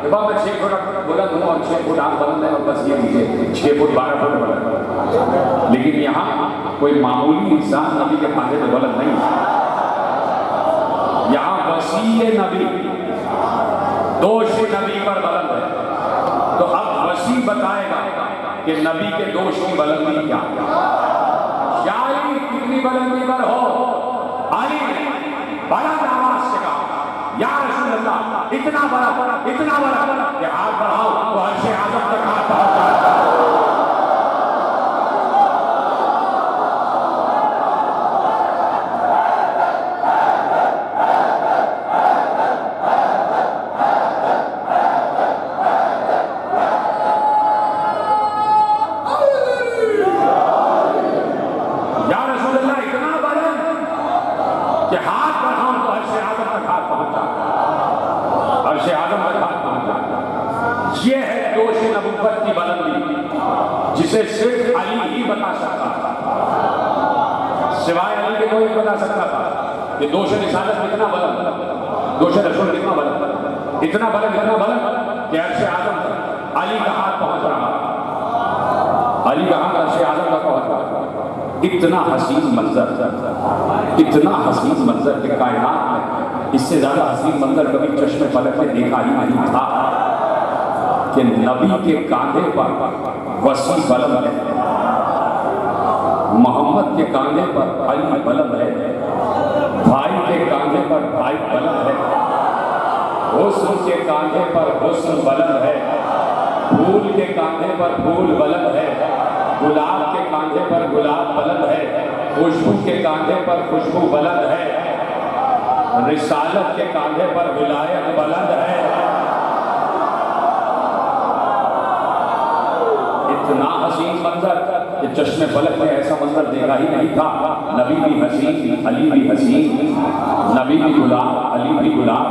मैं 6 फुट बुलंद हूँ और 6 फुट आग बुलंद है और बस ये लीजिए 6 फुट 12 फुट बुलंद। लेकिन यहाँ कोई मामूली इंसान नबी के खाने में बुलंद नहीं, यहाँ वसीए नबी दोष नबी पर बुलंद है। तो अब वसी बताएगा कि नबी के दोष की बुलंदी क्या, शायरी कितनी बुलंदी पर हो। अली बुलंद आवाज से कहा या रसूल अल्लाह, इतना बड़ा कि हाथ बढ़ाओ तो अर्श आज़म तक हाथ पहुंच जाए। ये है दोष नबुव्वत की बुलंदी, जिसे सिर्फ अली ही बता सकता था, सिवाय अली के कोई नहीं बता सकता था कि दोष रिसालत कितना बुलंद, दोष रसूल कितना बुलंद, इतना बुलंद कि अर्श आज़म तक अली का हाथ पहुंच रहा, अली का हाथ अर्श आज़म तक पहुंच रहा। इतना हसीन मंजर के कायनात में इससे ज्यादा हसीन मंजर कभी चश्मे फलक में देखा ही नहीं था कि नबी के कांधे पर वसी बुलंद है, मोहम्मद के कांधे पर अली बुलंद है, भाई के कांधे पर भाई बुलंद है, हुस्न के कांधे पर हुस्न बुलंद है, फूल के कांधे पर फूल बुलंद है, गुलाब के कांधे पर गुलाब बुलंद है, खुशबू के कांधे पर खुशबू बुलंद है, रिसालत के कांधे पर विलायत बुलंद है। इतना हसीन मंजर कि चश्मे फलक में ऐसा मंजर देखा ही नहीं था। नबी भी हसीन, अली भी हसीन, नबी भी गुलाब, अली भी गुलाब,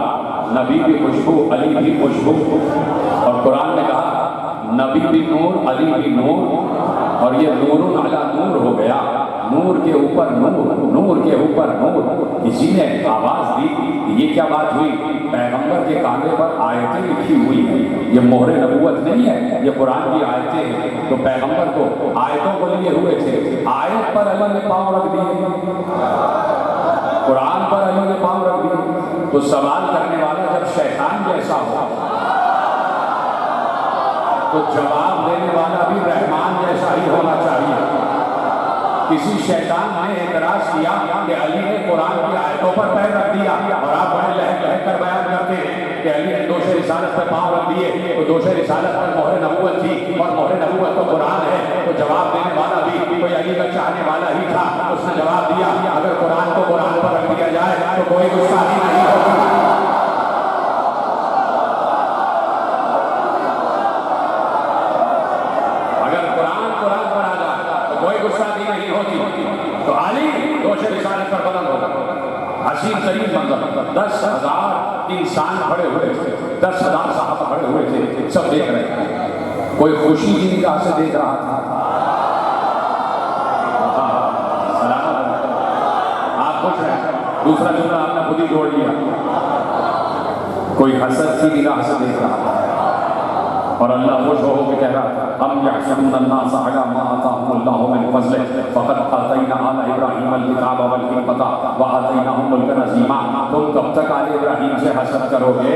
नबी भी खुशबू, अली भी खुशबू। और कुरान ने कहा नबी भी नूर, अली भी नूर, और ये नूरुन अला नूर हो गया, नूर के ऊपर नूर, नूर के ऊपर नूर। किसी ने आवाज दी, ये क्या बात हुई? पैगंबर के कांधे पर आयतें लिखी हुई हैं, ये मोहरे नबूवत नहीं है, ये कुरान की आयतें हैं। तो पैगंबर को आयतों को लिए हुए थे, आयत पर अली ने पांव रख दिए, कुरान पर अली ने पांव रख दिए। तो सवाल करने वाला जब शैतान जैसा हो तो जवाब देने वाला भी रहमान जैसा ही होना चाहिए। किसी शैतान ने एतराज किया कि अली ने कुरान की आयतों पर पैर रख दिया, और आप बड़े लहक कर बयान करते हैं कि अली ने दोष रिसालत पर पांव रख दिए, तो दोष रिसालत पर मोहर नबूवत थी और मोहर नबूवत तो कुरान है। तो जवाब देने वाला भी कोई अली का चाहने वाला ही था, उसने जवाब दिया अगर कुरान को कुरान पर रख दिया जाए तो कोई गुस्सा ही नहीं होगा। तो अली दोष रिसालत पर बुलंद होगा। हसीन तरीन मंजर, 10,000 इंसान खड़े हुए थे, 10,000 साहब खड़े हुए थे, सब देख रहे थे। कोई खुशी की निगाह से देख रहा था, सलामत आप खुश हैं, दूसरा जुमला आपने खुद ही जोड़ लिया। कोई हसद की निगाह से देख रहा था, और अल्लाह खुश हो के कह रहा था हम यहसबून अन्नास अला मा आताहुमुल्लाहु मिन फज़लिह फ़क़द आतैना आला इब्राहीम अल-किताब वल हिकमत व आतैनाहुम मुल्कन अज़ीमा। तुम कब तक आले इब्राहीम से हसद करोगे?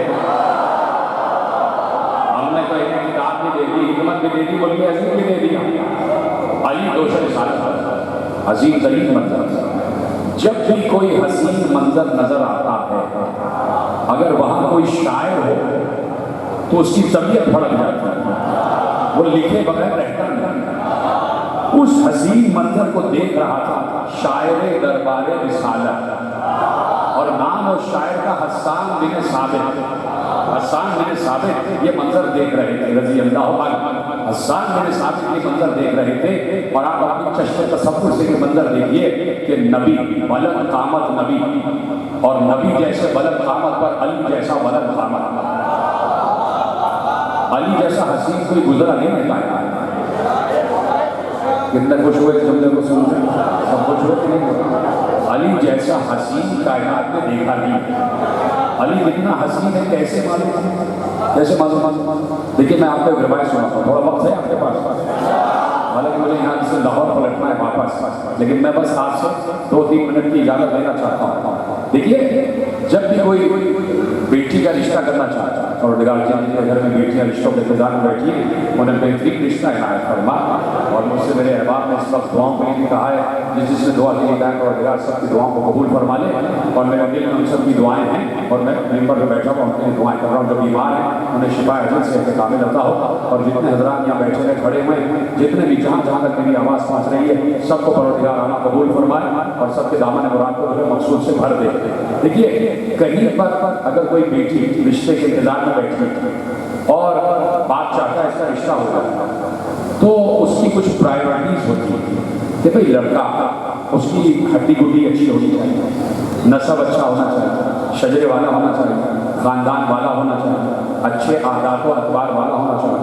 हमने तो एक किताब भी दे दी, हिकमत भी दे दी, मुल्क अज़ीम भी दे दिया। अली दोष रिसालत अज़ीम तरीन मंजर। जब भी कोई हसीन मंजर नजर आता है, अगर वहां कोई शायर हो तो उसकी तबीयत भड़क जाती है, वो लिखे बगैर रहता नहीं। उस हसीन मंजर को देख रहा था शायर दरबार रिसालत, और नाम और शायर का हस्सान बिन साबित। हस्सान बिन साबित ये मंजर देख रहे थे रजी अल्लाह अन्हु। हस्सान बिन साबित ये मंजर देख रहे थे और आप अपनी चश्मे तसव्वुर से ये मंजर देखिए कि नबी बुलंद कामत नबी, और नबी जैसे बुलंद कामत पर अली जैसा बुलंद कामत। अली जैसा हसीन कोई गुजरा नहीं है। कितने खुश हुए जुमले को सुन के, सब खुश हुए कि नहीं? अली जैसा हसीन कायनात में देखा नहीं। अली इतना हसीन है कैसे मालूम? कैसे मालूम? देखिए मैं आपको एक रिवायत सुनाता हूँ, थोड़ा वक्त है आपके पास? हालांकि मुझे यहाँ से लाहौर पलटना है वापस, लेकिन मैं बस आपसे 2-3 मिनट की इजाज़त लेना चाहता हूँ। देखिए जब भी कोई बेटी का रिश्ता करना चाहता है और गार्जियन के घर में बेटियां रिश्तों के इंतजार में बैठी है, उन्हें बेहतरीन रिश्ता इनायत फरमा। और मुझसे मेरे अहबाब ने इस वक्त दुआओं के लिए भी कहा है, जिसने दुआ की हिदायत और दिगार सबकी दुआओं को कबूल फरमा ले। और मेरे दिल में उन सब की दुआएं हैं और मैं मेंबर पर बैठा हुआ उनके लिए दुआएं कर रहा हूँ। जो बीमार हैं उन्हें शिफा अजल से कामिल अता हो, और जितने हजरात यहाँ बैठे हैं खड़े हुए जितने भी जहाँ जहाँ तक मेरी आवाज़ पहुँच रही है सबको परवरदिगार आना कबूल फरमाए और सबके दामन मुराद को जो मकसूद से भर दे। देखिए कहीं पर अगर कोई बेटी रिश्ते के इंतजार में बैठी और बात चाहता है इसका रिश्ता हो जाए, तो उसकी कुछ प्रायोरिटीज होती है कि भाई लड़का उसकी हड्डी गुड्डी अच्छी होनी चाहिए, नसब अच्छा होना चाहिए, शजरे वाला होना चाहिए, ख़ानदान वाला होना चाहिए, अच्छे आदात और अखबार वाला होना चाहिए,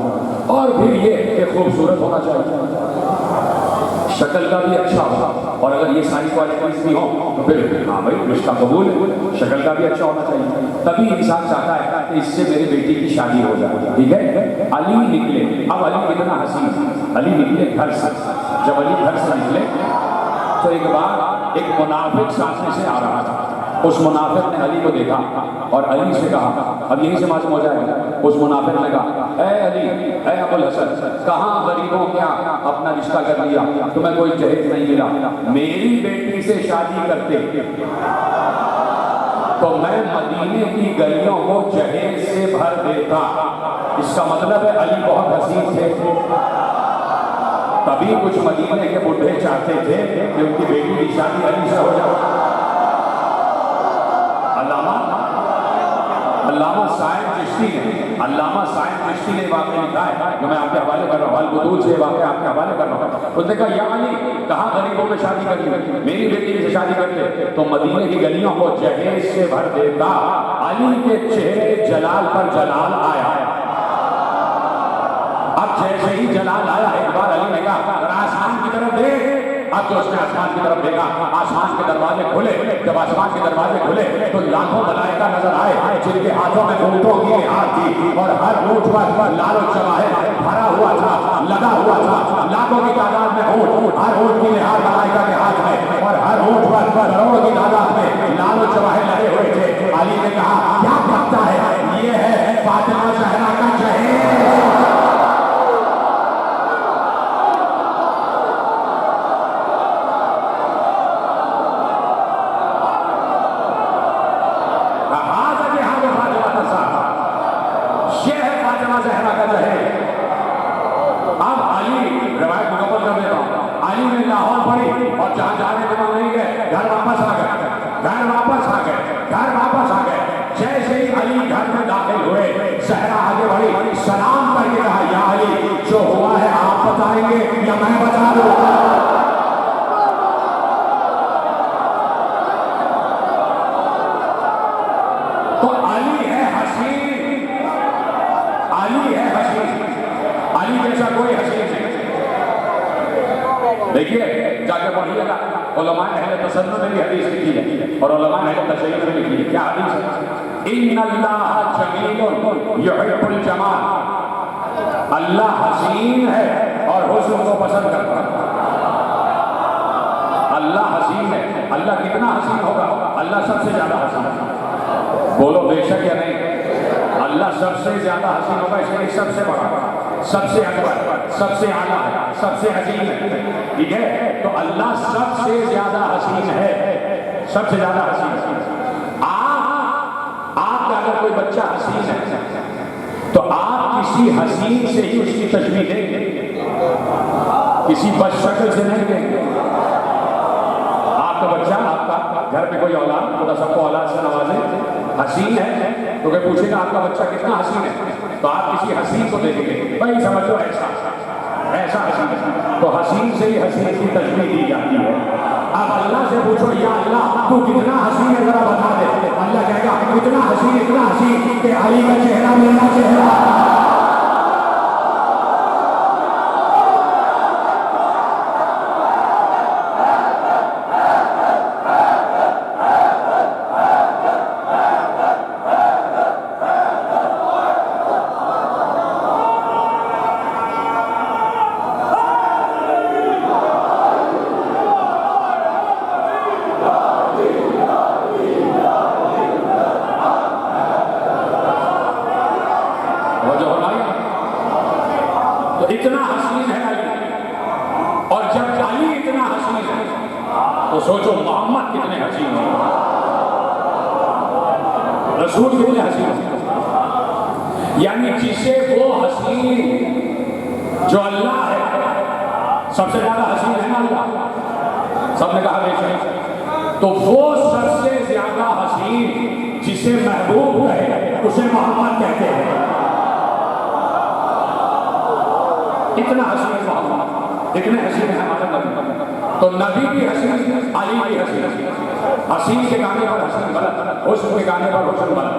और फिर ये कि खूबसूरत होना चाहिए, शक्ल का भी अच्छा होगा। और अगर ये सारी क्वालिटीज भी हो तो फिर हाँ भाई रिश्ता कबूल, शक्ल का भी अच्छा होना चाहिए। तभी इंसान चाहता है कि इससे मेरी बेटी की शादी हो जाए। ठीक है, अली निकले। अब अली कितना हसीन, अली निकले घर से। जब अली घर से निकले तो एक बार एक मुनाफिक सामने से आ रहा था। उस मुनाफिक ने अली को देखा और अली से कहा, अब यहीं से मालूम हो जाएगा। उस मुनाफिक ने कहा, ऐ अली, ऐ अबुल हसन, कहाँ गरीबों क्या अपना रिश्ता कर लिया, तुम्हें कोई जहेज नहीं मिला, मेरी बेटी से शादी करते तो मैं मदीने की गलियों को जहेज से भर देता। इसका मतलब है अली बहुत हसीन थे। तभी कुछ मदीने के बुढ़े चाहते थे कि उनकी बेटी की शादी अली से हो जाए। अल्लामा साइद चिश्ती ने वाक़या लिखा है, जो मैं आपके हवाले कर रहा हूँ, अल-बुदूल से वाक़या आपके हवाले कर रहा हूँ। उसने कहा, या अली, कहाँ गरीबों में शादी कर ली, मेरी बेटी से शादी कर ले तो मदीने की गलियों को जहेज से भर देता। अली के चेहरे जलाल पर जलाल आया। अब जैसे ही जलाल आया, एक बार अली ने कहा, आसमान की तरफ देख। अब तो उसने आसमान की तरफ देखा, आसमान के दरवाजे खुले। जब आसमान के दरवाजे खुले तो लाखों मलाइका नजर आए, जिनके हाथों में ऊँटों की निहार थी और हर ऊँट पर लालो चवाहे भरा हुआ था, लगा हुआ था। लाखों की तादाद में ऊँट, हर ऊँट की निहार मलाइका के हाथ में, और हर ऊँट पर करोड़ों की तादाद में लालो चवाहे लगे हुए थे। अली ने कहा, क्या भागता है, ये है फातिमा ज़हरा का जहेज। और जहां जाने के मन नहीं गए, घर वापस आ गए। जैसे ही अली घर में दाखिल हुए, ज़हरा आगे बढ़ी, सलाम करके कहा, या अली, जो हुआ है आप बताएंगे या मैं बता दूं? तो अली है हसीन, अली जैसा कोई हसीन नहीं। देखिए जाके पढ़िएगा, उलमाए अहले तसन्नुह ने भी हदीस लिखी है और उलमाए अहले तशय्युअ ने लिखी है। क्या हदीस है? इन्नल्लाह जमीलुन युहिब्बुल जमाल। अल्लाह हसीन है और हुस्न को पसंद करता है। अल्लाह हसीन है। अल्लाह कितना हसीन होगा? अल्लाह सबसे ज्यादा हसीन है। बोलो बेशक या नहीं? अल्लाह सबसे ज्यादा हसीन होगा, इसलिए सबसे बड़ा, सबसे अकबर, सबसे आला, सबसे हसीन है। ठीक है, तो अल्लाह सबसे ज्यादा हसीन है, सबसे ज्यादा हसीन। आपका अगर कोई बच्चा हसीन है तो आप किसी हसीन से ही उसकी तशबीह देंगे, किसी बदशक्ल से नहीं देंगे। आपका बच्चा, आपका घर में कोई औलाद, खुदा सबको औलाद से नवाजे, हसीन है तो कोई पूछेगा आपका बच्चा कितना हसीन है, तो आप किसी हसीन को देखेंगे, भाई समझ लो ऐसा ऐसा हसीन, तो हसीन से ही हसीन की तस्वीर दी जाती है। अब अल्लाह से पूछो, या अल्लाह तू कितना हसीन है जरा बता दे, अल्लाह कहेगा इतना हसीन कि अली का चेहरा मेरा चेहरा। इतना हसीन है अली, और जब अली इतना हसीन है तो सोचो मोहम्मद कितने हसीन हैं, रसूल कितने हसीन हैं। यानी जिसे वो हसीन जो अल्लाह है, सबसे ज्यादा हसीन है ना अल्लाह, सबने कहा बेशक, तो वो सबसे ज्यादा हसीन जिसे महबूब कहे उसे मोहम्मद कहते हैं। इतना हसीन मोहम्मद, इतने हसीन है हमारे नबी, तो नबी की हसीन, अली की हसीन, हसीन के गाने पर हसीन गलत, हुस्न के गाने पर हुस्न गलत।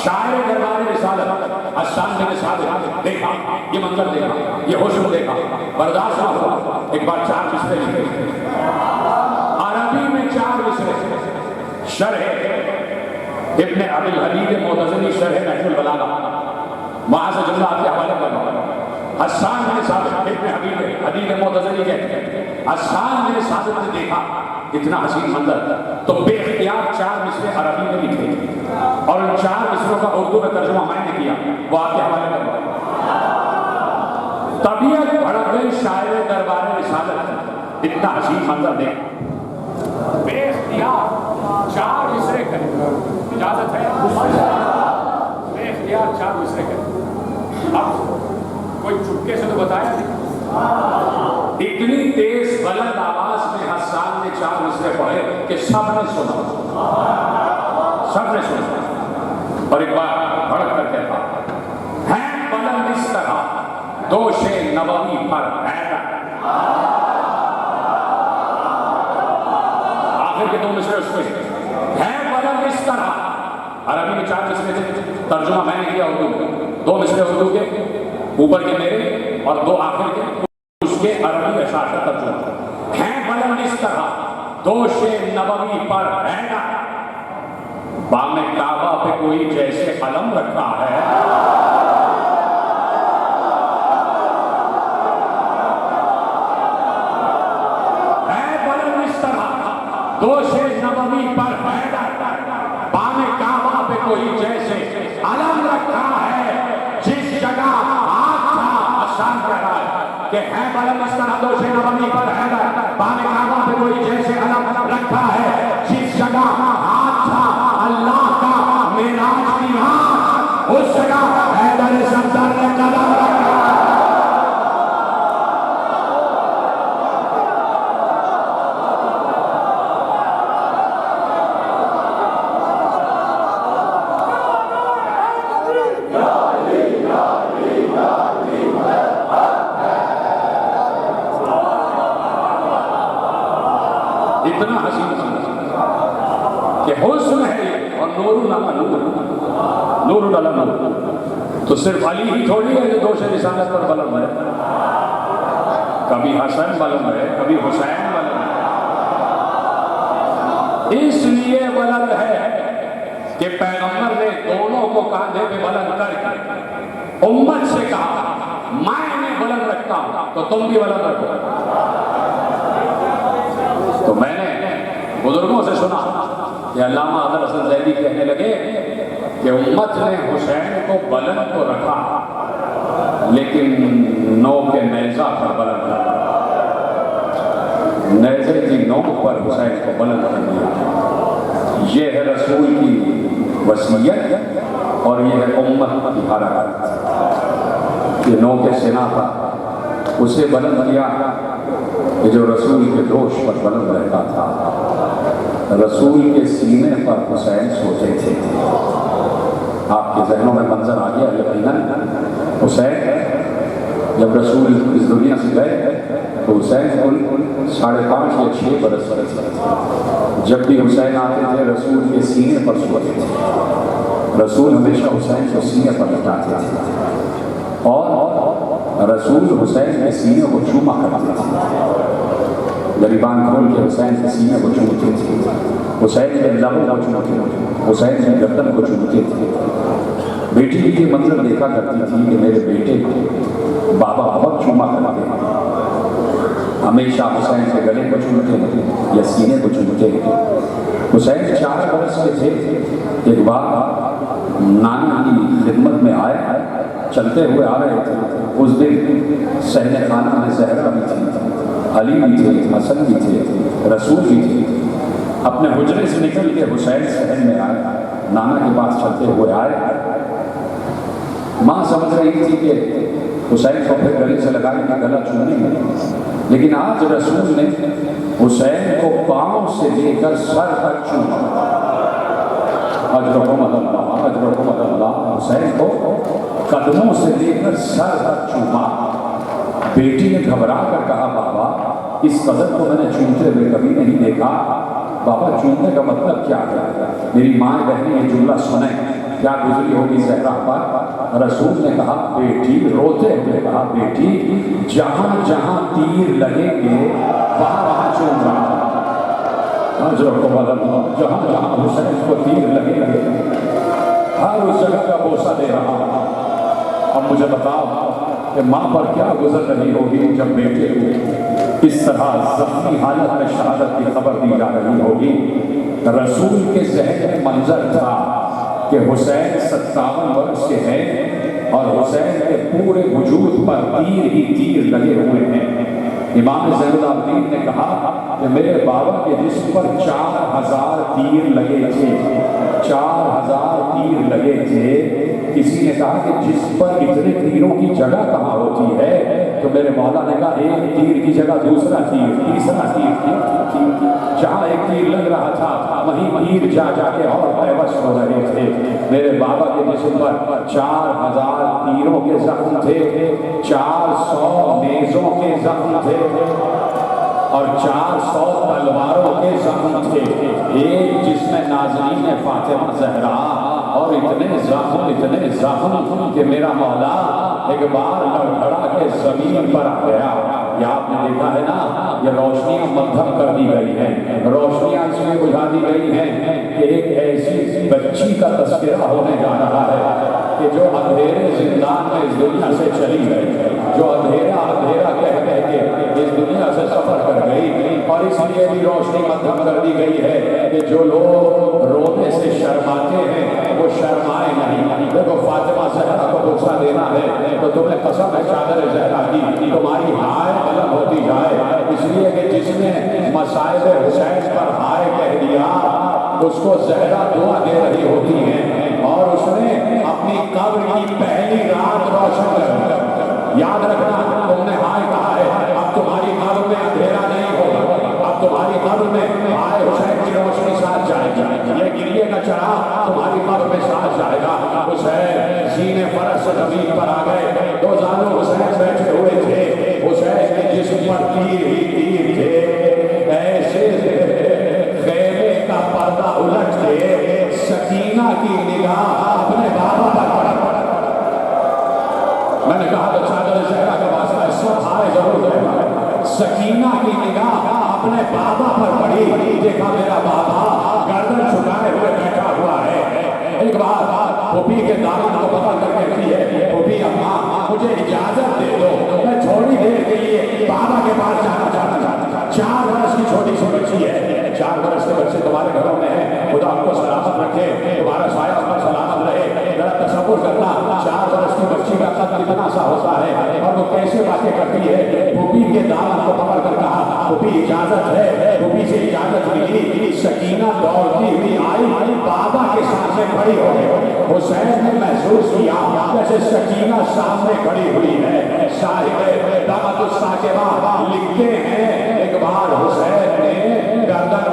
शायर दरबार रिसालत हसन बिन साबित देखा, ये मंजर देखा, ये हुस्न देखा, बर्दाश्त ना हुआ, एक बार 4 मिसरे लिखे, अरबी में 4 मिसरे, शरह इब्ने अबिल हदीद मुअतज़िली शरह नहजुल बलागा, वहां से जुमला आपके हवाले कर रहा हूं। हसन बिन साबित इब्ने हदीद मुअतज़िली कहते हैं, हसन बिन साबित ने देखा इतना हसीन मंजर, तो बेख्तियार 4 मिसरे अरबी में लिखे और उन 4 मिसरों का उर्दू में तर्जुमा मैंने किया, वो आपके हवाले कर रहा हूं। तबीयत भड़क गई शायर दरबार रिसालत, इतना हसीन मंजर देख, बेख्तियार 4 मिसरे करें, इजाजत है, बेख्तियार 4 मिसरे करें। अब कोई चुपके से तो बताया नहीं, इतनी तेज गलत आवाज में हसन ने 4 मिसरे पढ़े कि सबने सुना, सबने सुना। और एक बार भड़क कर कहता है बुलंद इस तरह दोषे नबवी पर हैदर, आखिर के 2 मिसरे उसमें है बुलंद इस तरह, अरबी में 4 मिसरे थे, तर्जुमा मैंने किया उर्दू, 2 मिसरे उर्दू के ऊपर के मेरे और 2 आखिर के उसके अरबी अशार का तर्जुमा है बुलंद इस तरह दोषे नबवी पर हैदर, बामे काबा पे कोई जैसे अलम रखा है, बुलंद इस तरह दोषे नबवी पर हैदर, बामे काबा पे कोई जैसे अलम रखा है, जिस जगह शान कह रहा है कि है बुलंद इस तरह दोषे नबवी पर हैदर, बामे काबा पे कोई जैसे अलम रखा है, जिस जगह हाथ था अल्लाह का मेराज की रात, उस जगह हैदर सफदर ने कदम रखा। इतना हसीन कि हुस्न है और नूरुन अला नूर, नूरुन अला नूर, तो सिर्फ अली ही थोड़ी है जो दोषे रिसालत पर बुलंद है, कभी हसन बुलंद है, कभी हुसैन बुलंद है। इसलिए बुलंद है कि पैगंबर ने दोनों को कांधे पे बुलंद करके उम्मत से कहा मैं बुलंद रखता हूं तो तुम भी बुलंद रखो। तो मैंने बुजुर्गों से सुना कि अल्लामा अदर हसन ज़ैदी कहने लगे कि उम्मत ने हुसैन को बुलंद तो रखा लेकिन नौ के नेज़ा पर बुलंद रखा, नेज़े की नौ पर हुसैन को बुलंद कर दिया। ये है रसूल की वसीयत और ये है उम्मत की हरकत। ये नौ के सेना था उसे बुलंद किया जो रसूल के दोष पर बुलंद रहता था। रसूल के सीने पर हुसैन सोते थे। आपके जहनों में मंजर आ गया यकीनन। हुसैन जब रसूल इस दुनिया से गए तो हुसैन कुल 5.5 या 6 बरस थे। जब भी हुसैन आते थे रसूल के सीने पर सोते थे। रसूल हमेशा हुसैन को सीने पर लटाते थे और रसूल हुसैन के सीने को चूमा करते थे। गरीबान खोल के हुसैन के सीने को चूमते थे, हुसैन के लबों को चूमते थे, हुसैन की गर्दन को चूमते थे। बेटी भी ये मंजर देखा करती थी कि मेरे बेटे को बाबा बहुत चूमा करते हैं। हमेशा हुसैन के गले को चूमते हैं या सीने को चूमते हैं। हुसैन 4 बरस के थे। एक बार नाना की खिदमत में आए, चलते हुए आ रहे थे। उस दिन सहने खाना में जहरा भी थी, अली भी थे, हसन भी थे, रसूल भी थे। अपने हुजरे से निकल के हुसैन सहन में आए, नाना के पास चलते हुए आए। माँ समझ रही थी कि हुसैन को फिर गले से लगाएंगे, गला चूमेंगे, लेकिन आज रसूल ने हुसैन को पांव से लेकर सर तक चूमा। अजरकुम अल्लाह, अजरकुम अल्लाह। हुसैन को कदमों से लेकर सर तक चूमा। बेटी ने घबरा कर कहा, बाबा इस कदम को मैंने चूमते हुए कभी नहीं देखा। बाबा चूमने का मतलब क्या है? मेरी माँ बहनें ये जुमला सुने, क्या गुजरी होगी जहरा पर। रसूल ने कहा, बेटी, रोते हुए कहा, बेटी जहां जहां तीर लगेंगे वहां वहां चूम रहा। जहां जहां हुसैन को तीर लगेंगे हर उस जगह का बोसा दे रहा। अब मुझे बताओ कि माँ पर क्या गुजर रही होगी जब बेटे को इस तरह जख्मी हालत में शहादत की खबर दी जा रही होगी। रसूल के ज़हन में मंजर था कि हुसैन 57 वर्ष के हैं और हुसैन के पूरे वजूद पर तीर ही तीर लगे हुए हैं। इमाम ज़ैनुल ने कहा कि मेरे बाबा के जिस्म पर 4000 तीर लगे थे। 4000 तीर लगे थे। किसी ने कहा कि जिस पर इतने तीरों की जगह कहाँ होती है? तो मेरे मौला ने कहा, एक तीर की जगह दूसरा तीर, तीसरा तीर, जहाँ एक तीर लग रहा था वहीं तीर जा जाके और बेबस हो रहे थे। मेरे बाबा के जिस्म पर 4000 तीरों के जख्म थे, 400 नेज़ों के जख्म थे और 400 तलवारों के जख्म थे। एक जिसमें नाज़रीन फातिमा ज़हरा और इतने जख्म कि मेरा मौला एक बार लड़खड़ा के जमीन पर आ गया। ये आपने देखा है ना, ये रोशनियां मध्यम कर दी गई हैं। रोशनियां इसमें बुझा दी गई हैं कि एक ऐसी बच्ची का तस्करा होने जा रहा है कि जो अंधेरे जिंदान में इस दुनिया से चली गई, जो अंधेरा कह के इस दुनिया से सफर कर गई। और इसलिए भी रोशनी मध्यम कर दी गई है कि जो लोग रोने से शर्माते हैं वो शर्माए नहीं। देखो फातिमा ज़हरा को गुस्सा देना है तो तुम्हें कसम है चादर ज़हरा की तुम्हारी हाय गलत होती जाए। इसलिए कि जिसने मसाइब हुसैन पर हाय कह दिया उसको ज़हरा दुआ दे रही होती है और उसने अपनी कब्र की पहली रात रोशन कर। याद रखना, तुमने हाय कहा है, अब तुम्हारी कब्र में अंधेरा नहीं होगा। अब तुम्हारी कब्र में हाय हुसैन की रोशनी साथ जाएगी। ये गिरिए का चढ़ा तुम्हारी कब्र में साथ जाएगा। हुसैन सीने फरस से जमीन पर आ गए। 2 जानू हुसैन बैठे हुए थे। हुसैन के जिस्म पर तीर ही तीर थे। ऐसे खेमे का पर्दा उलट के सकीना की निगाह अपने बाबा पर पड़ा। मैंने कहा तो चादर ज़हरा का वास्ता है, सब हाय जरूर है। सकीना की निगाह अपने बाबा पर पड़ी। देखा मेरा बाबा गर्दन झुकाए हुए बैठा हुआ है। एक बार पुपी के दामन को पकड़ कर कहती है, पुपी अम्मा मुझे इजाजत दे दो, मैं थोड़ी देर के लिए बाबा के पास जाना चाहता। 4 वर्ष की छोटी सी बच्ची है। 4 वर्ष के बच्चे तुम्हारे घरों में है, खुदा आपको सलामत रखे, तुम्हारा साया पर सलामत रहे। जरा तसव्वुर करना 4 वर्ष की बच्ची का कद कितना सा होता है और वो कैसे बातें करती है। पुपी के दामन को पकड़ कर कहा, पुपी इजाजत है। पुपी से इजाजत मिली। सकीना दौड़ती हुई आई, बाबा के सामने खड़ी हो गई। हुसैन ने महसूस किया जैसे सकीना सामने खड़ी हुई है। साहिब दामद साकिबा लिखते हैं, एक बार हुसैन ने गर्दन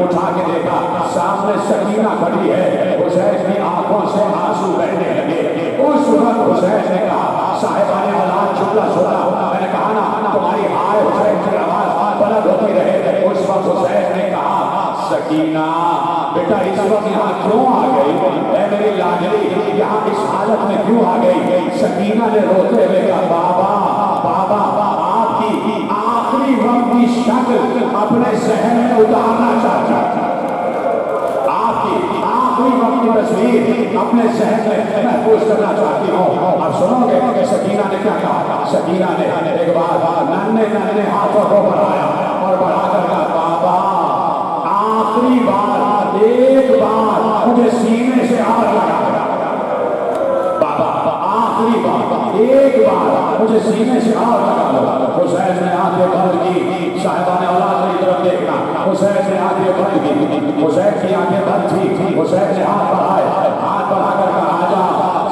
उठा के देखा, सामने सकीना खड़ी है। हुसैन की आंखों से आंसू बहने लगे। उस वक्त हुसैन ने कहा, साहिबाने औलाद जुमला सुना, मैंने कहा ना तुम्हारी हाय हुसैन की आवाज बुलंद होती रहे। उस वक्त हुसैन ने कहा, सकीना बेटा इस वक्त यहाँ क्यों आ गई? ऐ मेरी लाडली यहाँ इस हालत में क्यों आ गई? सकीना ने रोते हुए कहा, बाबा बाबा आपकी आखिरी वक्त की शक्ल अपने जहन में उतारना चाहता, आपकी आखिरी वक्त की तस्वीर अपने जहन में महफूज करना चाहती हूँ। अब सुनोगे सकीना ने क्या कहा? सकीना ने एक बार नन्हे हाथों को बढ़ाया और बढ़ाकर कहा, बाबा आखिरी बार एक बार मुझे सीने से आग लगा, बाबा आखिरी बार एक बार मुझे सीने से आग लगा। हुसैन ने आंखें बंद की, साहिबाने औलाद की तरफ देखा, हुसैन ने आंखें बंद की, हुसैन की आंखें बंद थी। हुसैन ने हाथ बढ़ाए, हाथ बढ़ाकर कहा, आजा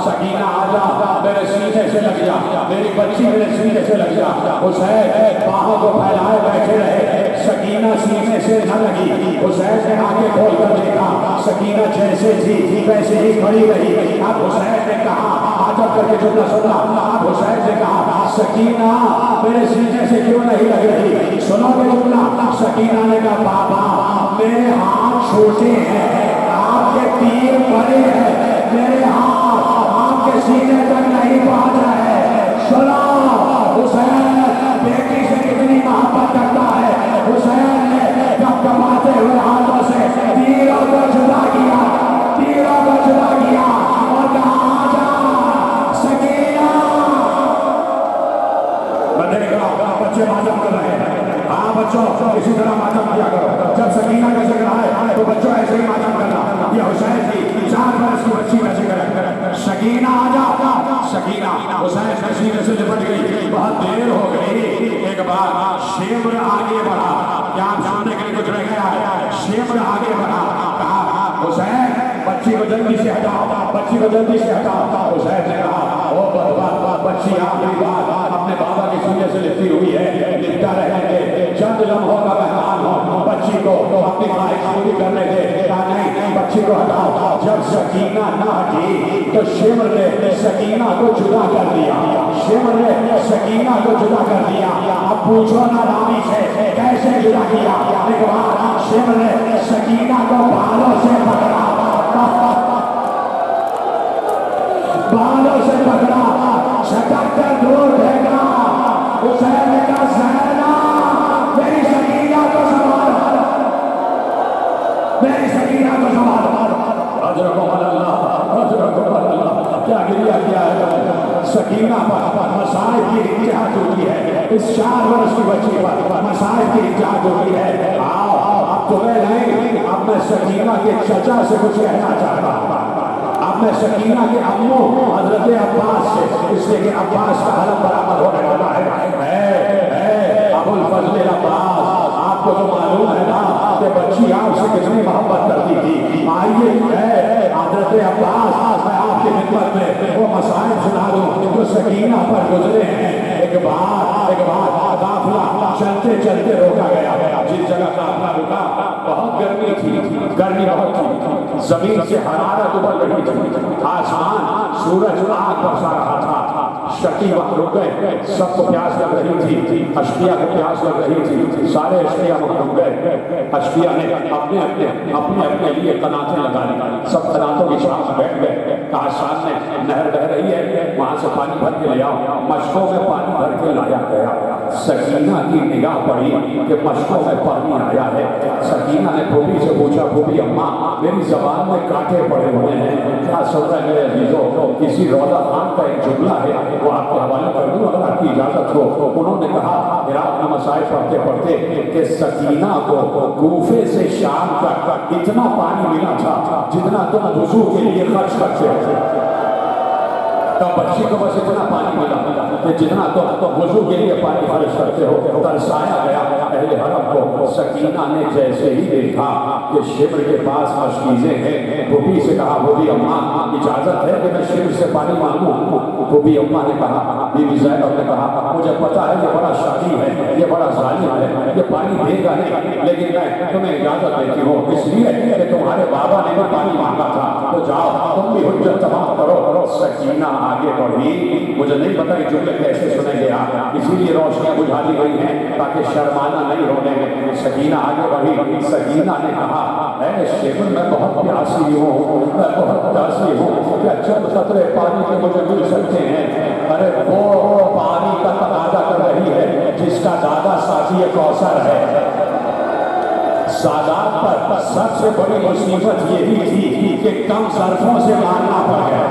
सकीना आजा, मेरे सीने से लग जा, मेरी बच्ची मेरे सीने से लग जा। हुसैन बाहों को फैलाए बैठे रहे, सकीना सीने से न लगी। हुसैन ने आंखें खोलकर देखा, सकीना जैसे थी वैसे ही खड़ी रही। अब हुसैन ने कहा, आजब करके जुमला सुनना, अब हुसैन ने कहा, सकीना मेरे सीने से क्यों नहीं लग रही? सुनोगे जुमला? सकीना ने कहा, बाबा मेरे हाथ छोटे हैं, आपके तीर बड़े हैं, मेरे हाथ आपके सीने तक नहीं पहुंच रहे। सुनो हुसैन बेटी से कितनी मोहब्बत करता है। हुसैन ने जब कमाते हुए हाथों से तीरों को जुदा किया, तीरों को जुदा किया और कहा, आजा सकीना। बच्चे मातम कर रहे हैं। हाँ बच्चों इसी तरह मातम किया करो। जब सकीना का जिक्र आए तो बच्चों ऐसे ही मातम करना। ये हुसैन की 4 बरस की बच्ची का जिक्र है। सकीना आजा, सकीना हुसैन के सीने से लिपट गई। बहुत देर हो गई। एक बार शेमर आगे बढ़ा, क्या आप सुनने के लिए कुछ रह गया है? शेमर आगे बढ़ा, कहा हुसैन बच्ची को जल्दी से हटाओ, बच्ची को जल्दी से हटाओ। हुसैन ने कहा, ओ बच्ची आखिरी बार अपने बाबा के सीने से लिपटी हुई है, लिपटा रहेंगे, चंद लम्हों का मेहमान हो, बच्ची को अपनी ख्वाहिश पूरी करने दे। कहा नहीं बच्ची को हटाओ। जब सकीना न हटी तो शेमर ने सकीना को जुदा कर दिया, शेमर ने सकीना को जुदा कर दिया। अब पूछो ना रानी से कैसे जुदा किया? एक बार शेमर ने सकीना को बालों से पकड़ा, बालों से पकड़ा, झटक कर दूर फेंका। हुसैन ने कहा, ज़ैना मेरी सकीना को संभाल, मेरी सकीना को संभाल। क्या गिरिया किया है सकीना पर, मसाइब की इंतहा होती है। इस 4 वर्ष की बच्ची पर मसाइब की इंतहा होती है। आओ अब तुम्हें नहीं, अब मैं सकीना के चचा से कुछ कहना चाहता हूँ। अब मैं सकीना के अम्मू हजरत अब्बास से, इसलिए कि अब्बास का हलम बराबर होने वाला है। अबुल फजल अब्बास, आपको तो मालूम है ना कि बच्ची आपसे कितनी मोहब्बत करती थी। आइए हजरत अब्बास मैं आपकी खिदमत में वो मसाइल सुना दूं जो सकीना पर गुजरे हैं। एक बार काफिला चलते चलते रोका गया। जिस जगह काफिला रुका बहुत गर्मी थी, गर्मी बहुत थी, जमीन से हरारत उबल रही थी, आसमान सूरज आग बरसा रहा था। शकी वक्त रुक गए, सबको प्यास लग रही थी, अशकिया को प्यास लग रही थी, सारे अशकिया वहां रुक गए। अशकिया ने अपने अपने लिए कनातें लगा ली, सब कनातों की छाप बैठ गए। कहा सामने नहर बह रही है, वहां से पानी भर के ले आओ। मशकों में पानी भर के लाया गया। सकीना की निगाह पड़ी कि मशकों में पानी आया है। सकीना ने फूफी से पूछा, फूफी अम्मा मेरी जबान में कांटे पड़े हुए हैं, क्या सुन रहे मेरे अजीजों? किसी रौदा खान का एक जुमला है, वो आपके हवाले कर दूं अगर आपकी इजाजत हो। उन्होंने कहा इराक में मसाइल पढ़ते पढ़ते कि सकीना को कूफे से शाम तक इतना पानी मिला था जितना तुम वुजू के लिए खर्च करते थे। तब बच्ची को बस इतना पानी मिला कि जितना तो वजू के लिए पानी खर्च करते हो, तरसाया गया अहले हरम को। सकीना ने जैसे ही देखा कि शिब्र के पास मशकीज़ें हैं, भूपी से कहा, भूपी अम्मा इजाजत है कि मैं शिब्र से पानी मांगूं? भूपी अम्मा ने कहा, बीबी ज़ैनब ने कहा, मुझे पता है ये बड़ा शादी है, ये बड़ा जालिम है, ये पानी देगा नहीं, लेकिन मैं तुम्हें इजाजत देती हूँ इसलिए कि तुम्हारे बाबा ने भी पानी मांगा था, तो जाओ तुम भी हुज्जत तमाम करो। सकीना आगे बढ़ी। मुझे नहीं पता कि जुमले कैसे सुनेंगे आप, इसीलिए रोशनियां बुझा दी गई हैं ताकि शर्माना नहीं होने में। सकीना आगे बढ़ी। सकीना ने कहा, ऐ शिब्र मैं बहुत प्यासी हूँ, मैं बहुत प्यासी हूँ, क्या चंद कतरे पानी के मुझे मिल सकते हैं? अरे वो पानी का तकाजा कर रही है जिसका दादा साथी कौसर है। सादात पर सबसे बड़ी मुसीबत यही थी कि कम सरफों से मारना पड़ गया,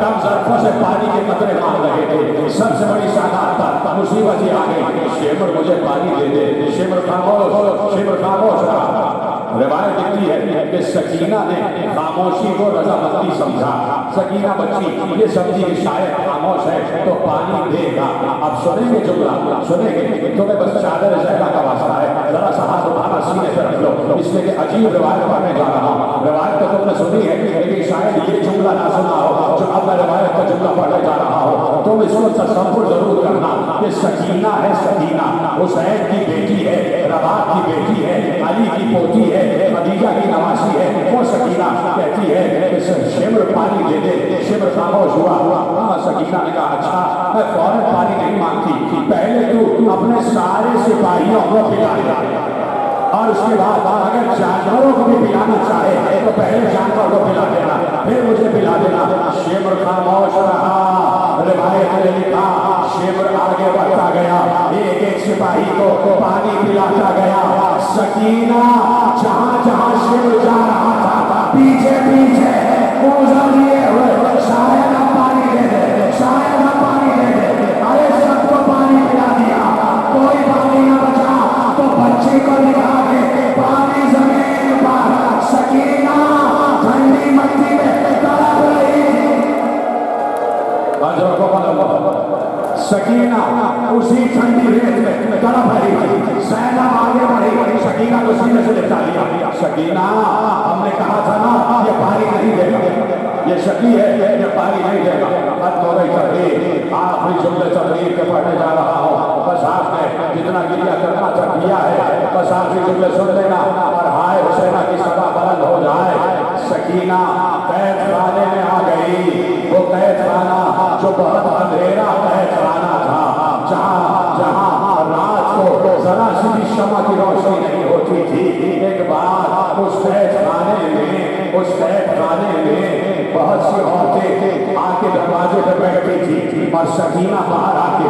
कम सरफों से पानी के कतरे मार रहे थे। सबसे बड़ी सादात पर मुसीबत ये आ गई, शिब्र मुझे पानी दे दे। शिब्र खामोश, शिब्र खामोश रहा। रिवायत लिखती है कि सकीना ने खामोशी को रजामंदी समझा। सकीना बच्ची ये समझी कि शायद खामोश है तो पानी देगा। अब सुनेंगे जुमला, सुनेंगे, तुम्हें बस चादर ज़ैदा का वास्ता है, जरा सा हाथ उठाना सीने पर रख लो, इसलिए कि अजीब रिवायत पढ़ने जा रहा हूँ। रिवायत तो तुमने सुनी है लेकिन शायद ये जुमला ना सुना हो जो अब मैं रिवायत का जुमला पढ़ने जा रहा हूँ। तुम इसको तसव्वुर जरूर करना कि सकीना है, सकीना हुसैन की बेटी है, रबात की बेटी है, अली की पोती है, खदीजा की नवासी है। वो सकीना कहती है कि शिब्र पानी दे दे। शिब्र खामोश हुआ। सकीना ने कहा, अच्छा मैं फौरन पानी नहीं मांगती, पहले तू अपने सारे सिपाहियों को पिला दे और उसके बाद अगर जानवरों को भी पिलाना चाहे तो पहले जानवर को पिला देना, फिर मुझे पिला देना। शिब्र खामोश रहा। रिवायत ने लिखा, शिब्र आगे बढ़ता गया, एक एक सिपाही को पानी पिलाता गया। सकीना जहां जहां शिब्र जा रहा था पीछे पीछे मोजा लिए हुए, शायद हम पानी दे दे, शायद हम पानी दे दे। अरे सबको पानी पिला दिया, कोई पानी न बचा तो बच्चे को निकाल के पानी जमीन पर। सकीना ठंडी मट्टी में तड़प रही थी। सकीना उसी ठंडी रेत में तड़प रही थी। ज़ैनब आगे बढ़ी, सकीना को सीने से लिपटा लिया। सकीना हमने कहा था ना ये पानी नहीं देगा, ये शकी है, ये पानी नहीं देगा। हद हो गई तकरीर, आखिरी जुमले तकरीर के पढ़ने जा रहा हूँ। बस आपने जितना गिरिया करना था किया है, बस आखिरी जुमले सुन लेना और हाय हुसैना की सदा बुलंद हो जाए। सकीना कैद खाने में आ गई। वो कैद खाना जो बहुत अंधेरा कैद खाना था, जहाँ जहाँ रात को जरा सी भी शमा की रोशनी नहीं होती थी। एक बार उस कैद खाने में, उस कैद खाने में बहुत सी औरतें आके दरवाजे पर बैठती थी और सकीना बाहर आके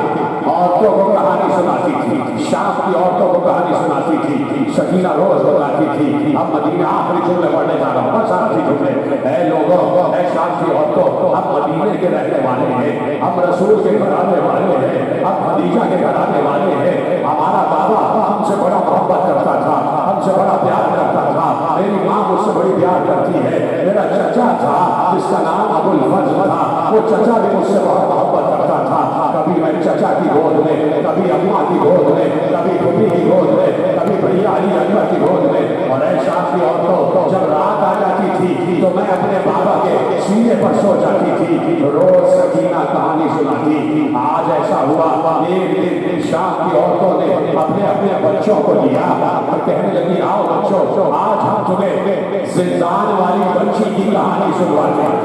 औरतों को कहानी सुनाती थी, शाम की औरतों को कहानी सुनाती थी। सकीना रोज बताती थी। अब मदीना आखिरी जुमले पढ़ने जा रहा हूँ, बस आखिरी जुमले। ऐ लोगों, ऐ शाम की औरतों, हम मदीने के रहने वाले हैं, हम रसूल के घर आने वाले हैं, हम खदीजा के घर आने वाले हैं। हमारा बाबा हमसे बड़ा मोहब्बत करता था, हमसे बड़ा प्यार करता था, मेरी माँ मुझसे बड़ी प्यार करती है। मेरा चचा था जिसका नाम अबुल फजल था, वो चचा भी मुझसे बहुत मोहब्बत करता था। कभी मैं चचा की गोद में, कभी अम्मा की गोद में, कभी भूमि की गोद में, कभी भैया अली अकबर की गोद में। और ऐसा की औरतों जब रात आ जाती थी तो मैं अपने बाबा के सीने पर सो जाती थी, रोज सकीना कहानी सुनाती। आज ऐसा हुआ, एक दिन शाम की औरतों ने अपने अपने बच्चों को लिया और कहने लगी, आओ बच्चों, आज हम तुम्हें जिंदान वाली बच्ची की कहानी सुनवाते हैं,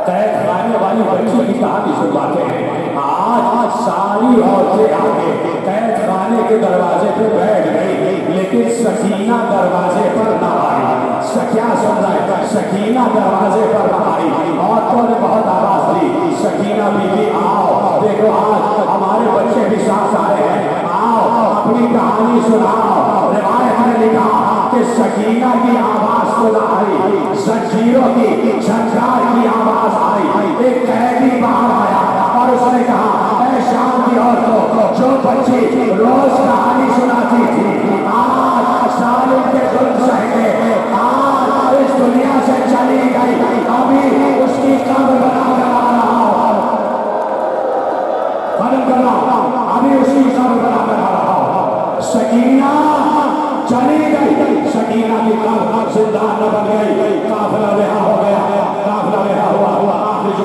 कैद खाने वाली बच्ची की कहानी सुनवाते हैं। आज सारी औरतें आके कैद खाने के दरवाजे पे बैठ गई, लेकिन सकीना दरवाजे पर न आई। क्या सुन रहा है? सकीना दरवाजे पर न आई। औरतों ने बहुत आवाज दी, सकीना बीवी आओ, देखो आज हमारे बच्चे भी साथ आए हैं, आओ अपनी कहानी सुनाओ। रिवायत में लिखा कि सकीना की आवाज तो न आई, जंजीरों की झंकार की आवाज आई। एक कैदी बाहर आया और उसने कहा, ऐ शाम की औरतों, जो बच्ची रोज कहानी सुनाती थी आज सालों के जुल्म सहे, आज इस दुनिया से चली गई, अभी उसकी कब्र बना कर आ रहा हूं।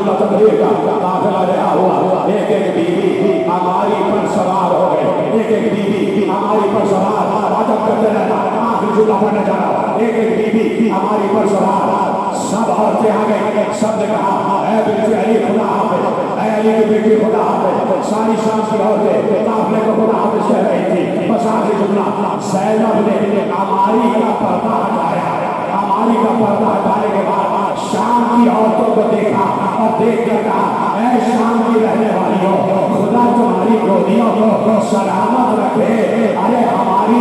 जुमला तकरीर का काफिला रहा हुआ, एक एक बीवी हमारी पर सवार हो गए, एक एक बीवी हमारी पर सवार, अदब करते रहना, आखिरी जुमला पढ़ने जा रहा, एक एक बीवी हमारी पर सवार, सब औरतें आ गई, सब ने कहा ऐ बेटी अली खुदा हाफिज, ऐ अली की बेटी खुदा हाफिज। सारी शाम की औरतें काफिले को खुदा हाफिज कह रही थी। बस आखिरी जुमला, ज़ैनब ने हमारी का पर्दा हटाया, हमारी का पर्दा हटाने के बाद शाम की औरतों को देखा और देख कर कहा ऐ शाम की रहने वालियों, खुदा तुम्हारी गोदियों को सलामत रखे। अरे हमारी